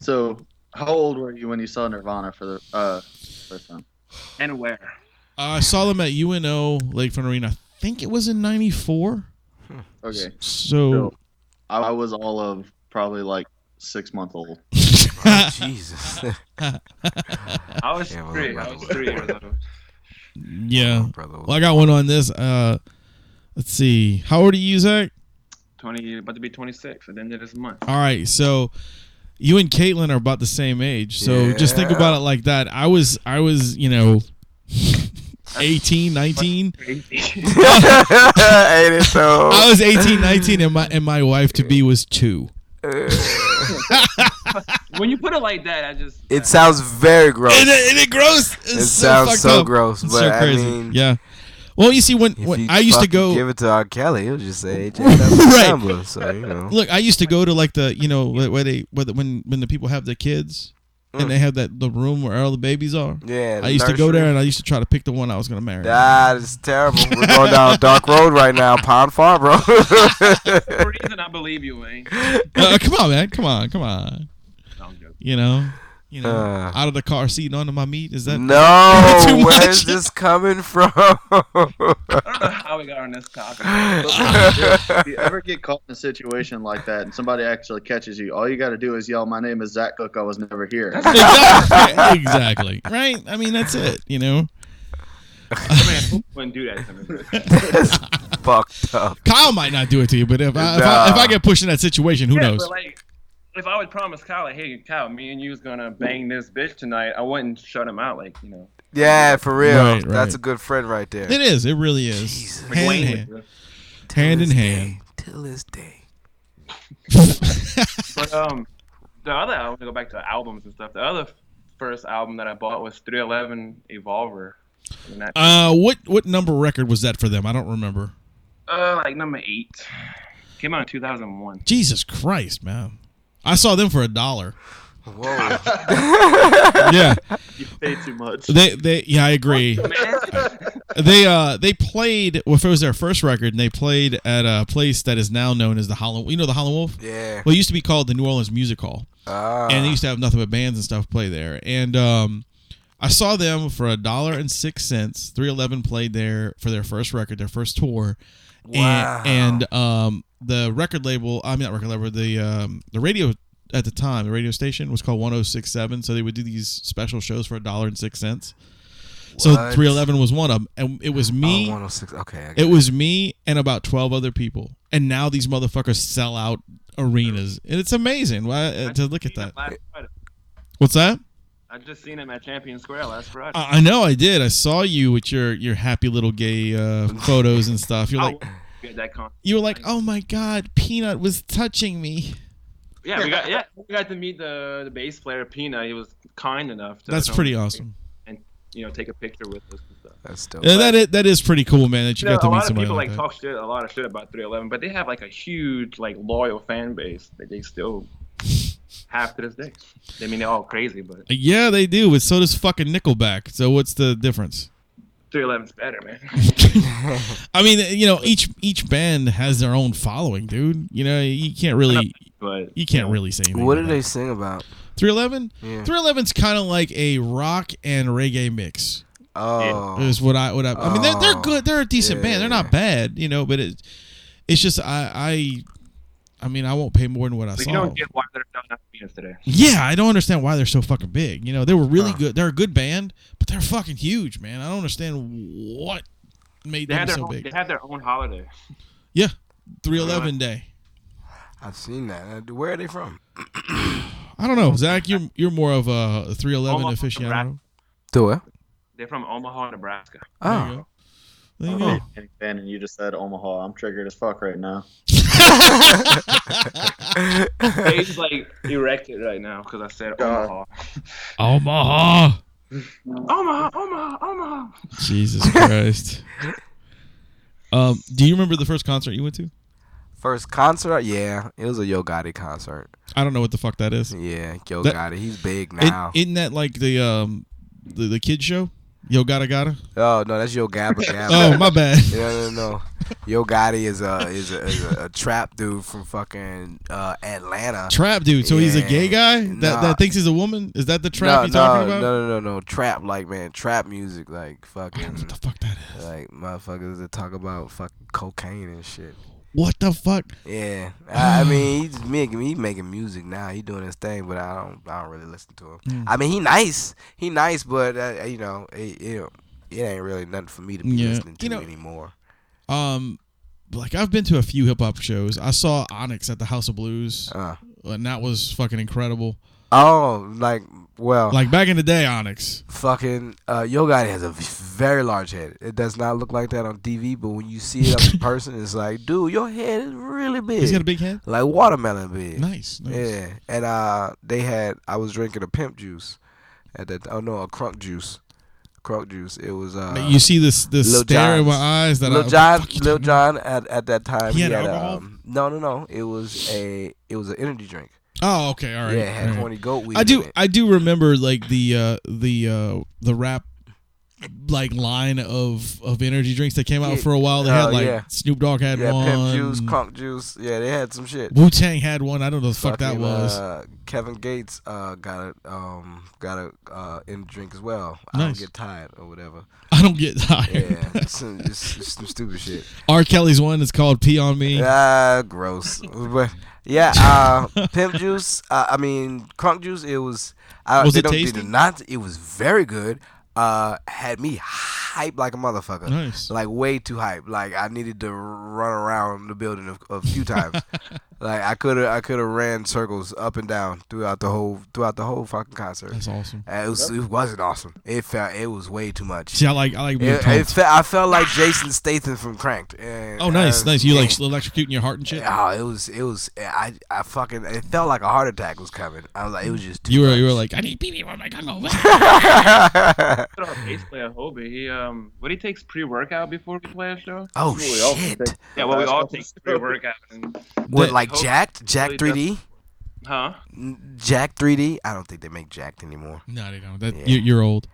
So, how old were you when you saw Nirvana for the first time?
And where?
I saw them at UNO Lakefront Arena. I think it was in '94.
Okay.
So
I was all of probably like 6 months old.
Oh, Jesus.
I was 3 years old.
Yeah. Well, I got one on this. Let's see. How old are you, Zach?
about to be 26 at the end of this month.
All right, so you and Caitlin are about the same age. So just think about it like that. I was 18, 19. I was 18, 19, and my wife to be was 2.
When you put it like that,
it sounds very gross.
And it gross.
It sounds so gross,
it's
but
so crazy.
I mean,
yeah. Well, you see, when I used to go
give it to R. Kelly, he'll just say
right.
number, so you know.
Look, I used to go to like the when the people have their kids and they have the room where all the babies are.
Yeah,
I used to go there and I used to try to pick the one I was gonna marry.
That is terrible. We're going down a dark road right now, Pond Farm, bro.
For a reason, I believe you, Wayne.
Come on, man. Come on. You know, out of the car seat onto my meat. Is that
no? Where's this coming from?
I don't know how we got on this topic.
If you ever get caught in a situation like that and somebody actually catches you, all you got to do is yell, "My name is Zach Cook. I was never here."
Exactly. Right. I mean, that's it. You know.
Man, wouldn't do that to me.
That's fucked up.
Kyle might not do it to you, but if I get pushed in that situation, who knows?
But like, if I would promise Kyle, like, hey, Kyle, me and you's gonna bang this bitch tonight, I wouldn't shut him out, like, you know.
Yeah, for real.
Right.
That's a good friend right there.
It is. It really is.
Jesus.
Hand in hand. Hand in hand.
Till this day.
But the other album, to go back to albums and stuff, the other first album that I bought was 311 Evolver.
What number record was that for them? I don't remember.
Like number 8. Came out in 2001.
Jesus Christ, man. I saw them for $1.
Whoa.
Yeah.
You paid too much.
Yeah, I agree. They played, well, if it was their first record, and they played at a place that is now known as the Hollow. You know the Hollow Wolf?
Yeah.
Well, it used to be called the New Orleans Music Hall. And they used to have nothing but bands and stuff play there. And I saw them for $1.06. 311 played there for their first record, their first tour.
Wow.
And the record label, I mean not record label, the radio at the time, the radio station was called 1067. So they would do these special shows for $1.06. So 311 was one of them, and it was me.
106. Okay.
It was me and about 12 other people, and now these motherfuckers sell out arenas, and it's amazing. To look at that. What's that?
I just seen him at Champion Square last Friday.
I know I did. I saw you with your happy little gay photos and stuff. You're like, you were like, oh my God, Peanut was touching me.
Yeah, we got to meet the bass player Peanut. He was kind enough to.
That's pretty awesome.
And take a picture with us and stuff.
That's dope.
Yeah, that is pretty cool, man. That you got to meet somebody
like
that.
A lot of people talk a lot of shit about 311, but they have like a huge loyal fan base that they still have to this day. I mean, they're all crazy, but
yeah, they do. But so does fucking Nickelback. So what's the difference?
311's better, man.
I mean, each band has their own following, dude. You can't really say anything.
What do they sing about?
311?
Yeah.
311's kind of like a rock and reggae mix.
Oh,
is what I mean, they're good. They're a decent band. They're not bad, but it's just I mean, I won't pay more than what I saw.
You don't get why they're not Venus today.
Yeah, I don't understand why they're so fucking big. They were really good. They're a good band, but they're fucking huge, man. I don't understand what made them so big.
They had their own holiday.
Yeah, 311 Day.
I've seen that. Where are they from?
I don't know, Zach. You're more of a 311 aficionado.
Do it.
They're from Omaha, Nebraska.
Oh.
There you go.
Fan, and you just said Omaha. I'm triggered as fuck right now.
He's erected right now because I said Omaha.
Omaha.
Omaha.
Jesus Christ. Do you remember the first concert you went to?
First concert? Yeah, it was a Yo Gotti concert.
I don't know what the fuck that is.
Yeah, Yo Gotti. He's big now.
Isn't that like the kids show? Yo Gotta Gotta?
Oh no, that's Yo Gabba Gabba.
Oh, my bad.
No. Yo Gotti is a trap dude from fucking Atlanta.
Trap dude. So he's a gay guy that thinks he's a woman. Is that the trap you're talking about?
No. Trap trap music fucking.
I don't know what the fuck that is.
Like motherfuckers that talk about fucking cocaine and shit.
What the fuck?
Yeah, I mean he's making music now. He doing his thing, but I don't really listen to him. I mean he nice, but it ain't really nothing for me to be listening to anymore.
like I've been to a few hip hop shows. I saw Onyx at the House of Blues, and that was fucking incredible.
Oh, like
back in the day, Onyx.
Fucking Yo Gotti has a very large head. It does not look like that on TV, but when you see it up in person, it's like, dude, your head is really big.
He's got a big head,
like watermelon big.
Nice.
Yeah, and I was drinking a pimp juice at that. Oh no, a crunk juice. It was.
You see this stare in my eyes that
Lil Jon at that time.
He had alcohol?
No. It was an energy drink.
Oh, okay, all right.
Yeah, it had horny goat weed.
I do remember like the rap like line of energy drinks that came out for a while. They had Snoop Dogg had one.
Pimp juice, crunk juice. Yeah, they had some shit.
Wu-Tang had one. I don't know the fuck that was.
Kevin Gates got a energy drink as well.
Nice.
I don't get tired or whatever.
I don't get tired.
Yeah, some stupid shit.
R. Kelly's one is called Pee on Me.
Gross. But yeah, pimp juice. Crunk juice. It was.
Was it tasty?
It was very good. Had me hyped like a motherfucker.
Nice.
Like way too hyped. Like I needed to run around the building a few times. Like I could have ran circles up and down throughout the whole fucking concert.
That's awesome.
It wasn't awesome. It was way too much.
See, I like being pumped.
I felt like Jason Statham from Cranked.
Oh, nice. You like electrocuting your heart and shit.
Oh, it was. I fucking. It felt like a heart attack was coming. I was like, it was just.
You were like, I need pee on my gun.
Our bass player Hobie, he takes pre-workout before we play a show.
Oh shit!
We all take pre-workout.
What, like Jack 3D?
Huh?
Jack 3D? I don't think they make Jacked anymore.
No, they don't. You're old.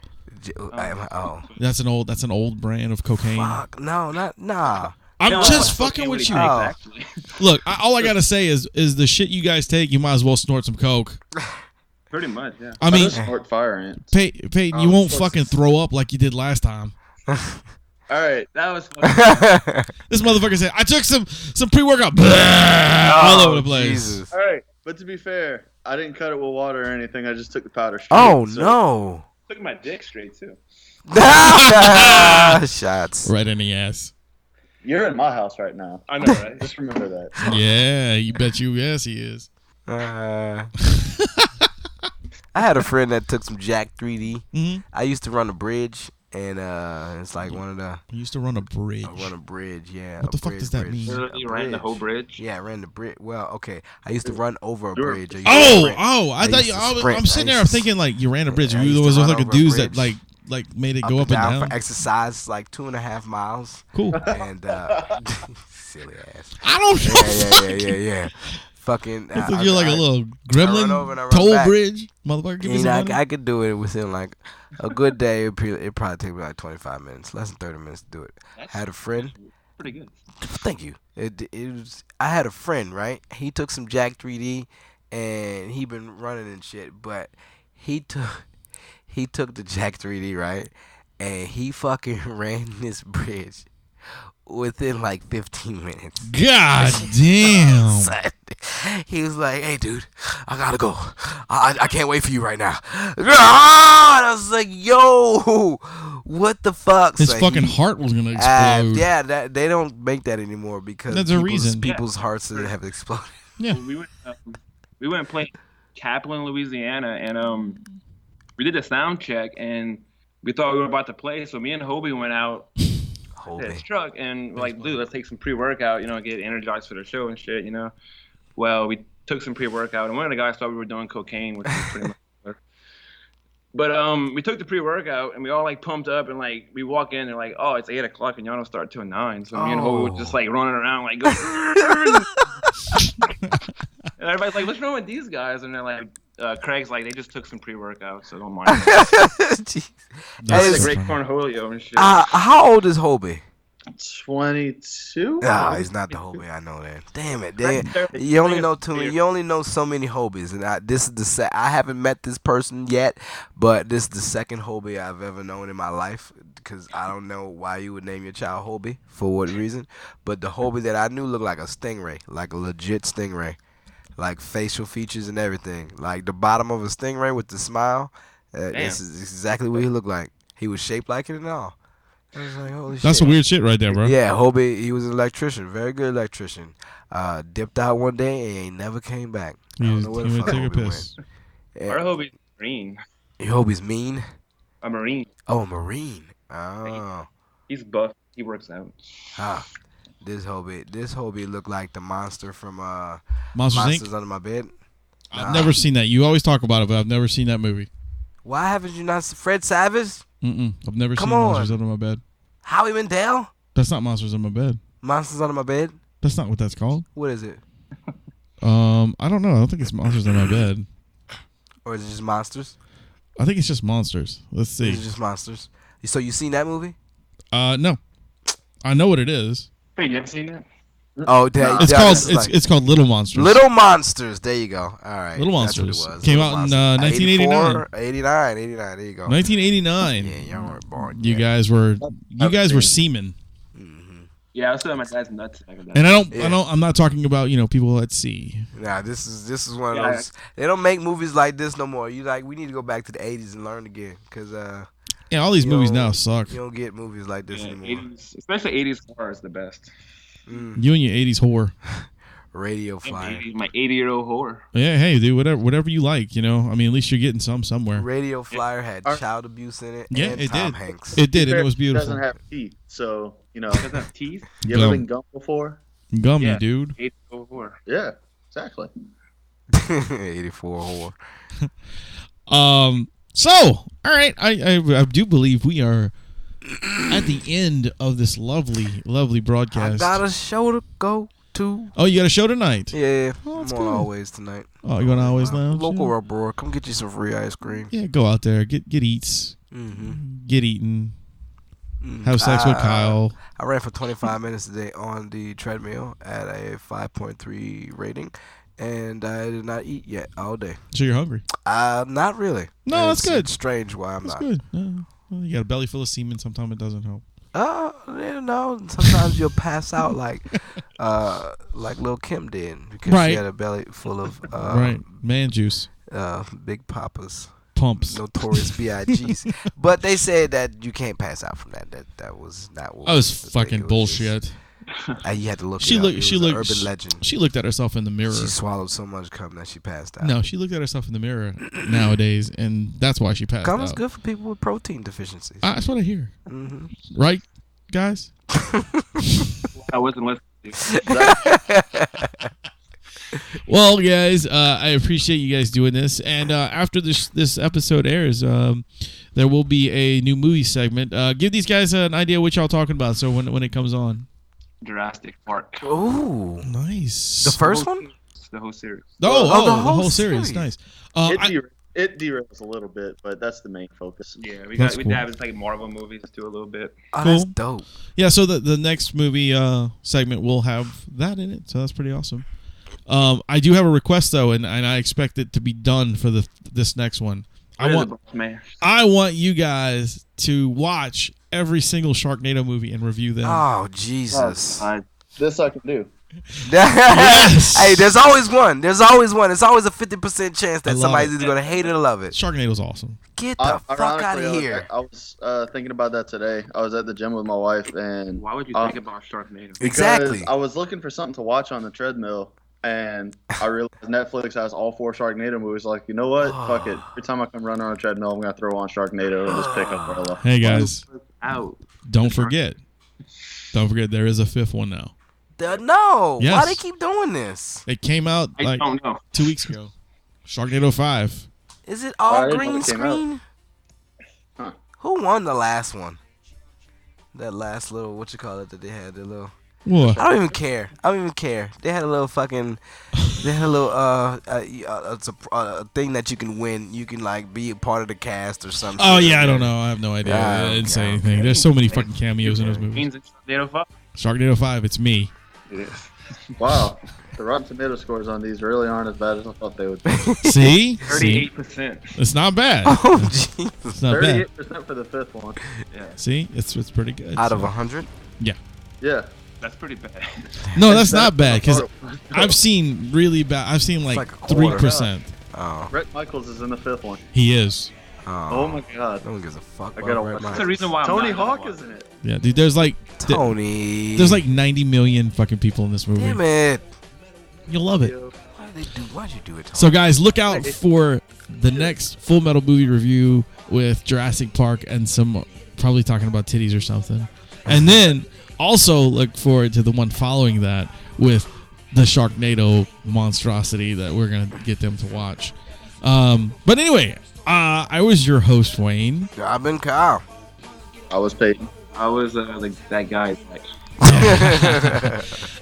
That's an old brand of cocaine.
Fuck no, nah.
I'm just fucking with you. Look, all I gotta say is the shit you guys take, you might as well snort some coke.
Pretty much, yeah.
I mean,
snort fire ants.
Peyton, you won't fucking throw up like you did last time.
All right, that was fun.
This motherfucker said, I took some pre-workout all over the place.
Jesus.
All right, but to be fair, I didn't cut it with water or anything. I just took the powder straight.
Oh, no.
Took my dick straight, too.
Shots.
Right in the ass.
You're in my house right now.
I know, right?
Just remember that.
Yeah, you bet you yes he is.
I had a friend that took some Jack 3D.
Mm-hmm.
I used to run a bridge, and it's like one of the.
You used to run a bridge.
I run a bridge, yeah.
What the fuck does that mean?
You ran the whole bridge?
Yeah, I ran the bridge. Well, okay. I used to run over a bridge.
I thought I'm sitting there. I'm thinking like you ran a bridge. You was like a dude that like made it go up and down
for exercise, like 2.5 miles.
Cool.
And silly ass.
I don't know.
Yeah. Fucking.
You're like a little gremlin toll bridge, motherfucker. Give me some money.
I could do it within like a good day. It probably take me like 25 minutes, less than 30 minutes to do it. I had a friend.
Pretty good.
Thank you. It was. I had a friend, right? He took some Jack 3D, and he been running and shit. But he took the Jack 3D, right? And he fucking ran this bridge within like 15 minutes.
God damn.
He was like, hey, dude, I gotta go. I can't wait for you right now. And I was like, yo, what the fuck?
His fucking heart was gonna explode.
Yeah, they don't make that anymore because
that's a reason.
People's hearts have exploded.
Yeah.
We went and played Kaplan, Louisiana, and we did a sound check, and we thought we were about to play, so me and Hobie went out to his truck, and we're like, dude, let's take some pre-workout, get energized for the show and shit, Well, we took some pre-workout, and one of the guys thought we were doing cocaine, which was pretty much. But we took the pre-workout, and we all like pumped up, and like we walk in, and like, oh, it's 8 o'clock, and y'all don't start till 9. So me and Hobie were just like running around, like, go. And everybody's like, what's wrong with these guys? And they're like, Craig's like, they just took some pre-workout, so don't mind. That's a great cornholio and shit.
How old is Hobie?
22.
No, he's not the Hobie. I know that. Damn it! You only know too many. You only know so many Hobies, and this is I haven't met this person yet, but this is the second Hobie I've ever known in my life. Because I don't know why you would name your child Hobie, for what reason, but the Hobie that I knew looked like a stingray, like a legit stingray, like facial features and everything, like the bottom of a stingray with the smile. This is exactly what he looked like. He was shaped like it and all. I was like, holy shit.
That's some weird shit right there, bro.
Yeah, Hobie, he was an electrician, very good electrician. Dipped out one day and ain't never came back. I don't know where the
He
fuck
went to take a
Hobie
piss.
went.
Our Hobie's a Marine.
Hobie's mean?
A Marine.
Oh, a Marine. Oh.
He's buff. He works out.
This Hobie looked like the monster from
Monsters,
Monsters
Inc.
Under My Bed.
I've never seen that. You always talk about it, but I've never seen that movie.
Why haven't you not seen Fred Savage?
I've never
Come
seen
on.
Monsters Under My Bed.
Howie Mandel?
That's not Monsters Under My Bed.
Monsters Under My Bed?
That's not what that's called.
What is it?
I don't know. I don't think it's Monsters Under My Bed.
Or is it just Monsters?
I think it's just Monsters. Let's see.
Is it just Monsters? So you seen that movie?
No. I know what it is.
Wait, you haven't seen that?
Oh,
It's called Little Monsters.
Little Monsters. There you go. All right.
Little
That's what it
Monsters.
was.
Came
Little
out in
Monsters.
1989.
89. There you go.
1989.
Yeah, y'all weren't born
You
yet.
guys were seamen.
Yeah, I was still on my dad's nuts.
And I'm not talking about, people at sea.
Nah, this is one of those. They don't make movies like this no more. We need to go back to the 80s and learn again, because
Yeah, all these movies now suck.
You don't get movies like this anymore.
80s, especially 80s horror is the best.
You and your 80s whore.
Radio Flyer.
My 80-year-old whore.
Yeah, hey, dude, whatever you like, at least you're getting somewhere.
Radio Flyer had child abuse in it.
Yeah,
and
it
Tom
did.
Hanks.
It did, and it was
It
beautiful.
doesn't have teeth, so
It doesn't have teeth?
You ever been gum before?
Gummy,
Yeah.
dude.
80-year-old whore.
Yeah, exactly.
84 whore.
So, all right, I do believe we are at the end of this lovely broadcast.
I got a show to go to.
Oh, you got a show tonight?
Yeah,
Oh,
I'm
that's
on
good.
Always tonight.
Oh, you going to Always Lounge?
Local Roar. Come get you some free ice cream.
Yeah, go out there, get eats,
Mm-hmm.
get eaten, have sex with Kyle.
I ran for 25 minutes today on the treadmill at a 5.3 rating, and I did not eat yet all day.
So you're hungry?
Not really.
No, that's good.
It's strange why I'm
That's
not.
good. Well, you got a belly full of semen. Sometimes it doesn't help.
No. Sometimes you'll pass out like Lil Kim did because
Right.
she had a belly full of
Right, man juice,
Big Papas,
pumps.
Notorious B.I.G.'s. But they said that you can't pass out from that. That was not what
That was
the thing.
fucking
It was
bullshit.
just- you had to look.
She
it up.
looked.
It
She
was an
looked.
urban legend.
She looked at herself in the mirror.
She swallowed so much cum that she passed out.
No, she looked at herself in the mirror nowadays, and that's why she passed
Cum is
out.
good for people with protein deficiencies.
That's what I hear.
Mm-hmm.
Right, guys?
I wasn't listening.
Well, guys, I appreciate you guys doing this. And after this episode airs, there will be a new movie segment. Give these guys an idea what y'all talking about, so when it comes on.
Jurassic Park.
Ooh,
Nice.
the first one.
The whole series.
The whole series.
series.
Nice.
It derails a little bit, but that's the main focus.
Yeah, we
That's
got
cool.
we have like Marvel movies too a little bit.
Oh,
Cool.
that's dope.
Yeah, so the next movie segment will have that in it, so that's pretty awesome. I do have a request though, and I expect it to be done for this next one. I want you guys to watch every single Sharknado movie and review them.
Oh Jesus.
This I can do.
Yes.
Hey, there's always one. It's always a 50% chance
I
that
love
somebody's
it.
either gonna hate it or love it.
Sharknado's awesome.
Get the fuck out
Ironically,
of here.
I was thinking about that today. I was at the gym with my wife, and
Why would you think about Sharknado?
Exactly.
I was looking for something to watch on the treadmill, and I realized Netflix has all 4 Sharknado movies. Like, you know what? Fuck it. Every time I come running on a treadmill, I'm gonna throw on Sharknado and just pick up where I left.
Hey guys,
Out.
don't forget, there is a 5th one now.
No.
Yes.
Why they keep doing this?
It came out
I
like
don't know.
2 weeks ago. Sharknado 5.
Is it all
I didn't know
green
it came out.
screen?
Huh.
Who won the last one? That last little what you call it that they had the little.
What?
I don't even care. They had a little fucking. They had a little it's a thing that you can win. You can like be a part of the cast or something.
Oh yeah, I don't know. I have no idea.
Yeah,
I didn't say
okay.
anything. There's so many fucking cameos in those movies.
Means it's Sharknado 5.
Sharknado 5. It's me.
Wow. The Rotten Tomato scores on these really aren't as bad as I thought they would be.
See?
38%.
It's not bad.
Oh jeez.
It's not bad.
38% for the 5th one.
Yeah,
See? It's pretty good.
Out of
so.
100.
Yeah.
that's pretty bad.
No, that's not bad because
It's
I've seen really bad. I've seen like
like a quarter.
3%.
Oh.
Brett Michaels is in the 5th one.
He is.
Oh my god.
No one gives a fuck
I
about
gotta
Red
watch
That's
Mike.
the reason why I'm
Tony
not gonna
Hawk
watch
is in it.
Yeah, dude. There's like
Tony.
there's like 90 million fucking people in this movie.
Damn it.
You'll love it.
Why'd you do it, Tony?
So, guys, look out for the next Full Metal movie review with Jurassic Park and some probably talking about titties or something. And then also look forward to the one following that with the Sharknado monstrosity that we're going to get them to watch. But anyway, I was your host, Wayne.
I've been Kyle.
I was Peyton.
I was that guy.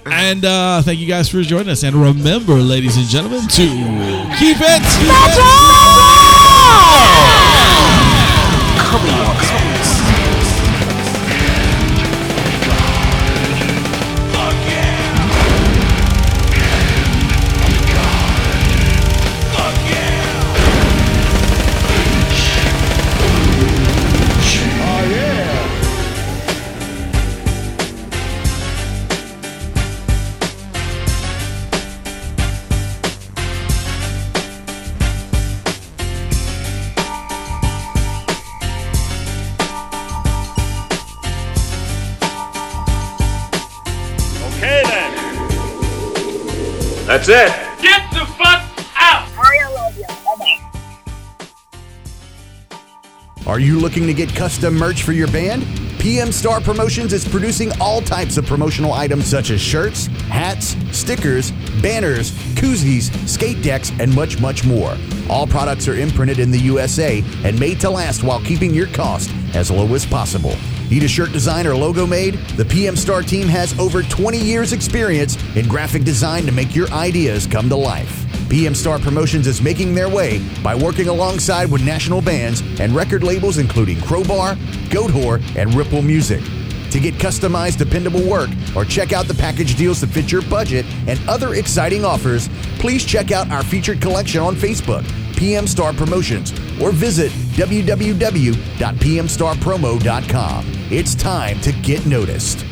And thank you guys for joining us. And remember, ladies and gentlemen, to keep it
Okay then. That's it. Get the fuck out!
I love you. Bye-bye.
Are you looking to get custom merch for your band? PM Star Promotions is producing all types of promotional items such as shirts, hats, stickers, banners, koozies, skate decks, and much, much more. All products are imprinted in the USA and made to last while keeping your cost as low as possible. Need a shirt design or logo made? The PM Star team has over 20 years experience in graphic design to make your ideas come to life. PM Star Promotions is making their way by working alongside with national bands and record labels including Crowbar, GATOR, and Ripple Music. To get customized, dependable work or check out the package deals that fit your budget and other exciting offers, please check out our featured collection on Facebook, PM Star Promotions, or visit www.pmstarpromo.com. It's time to get noticed.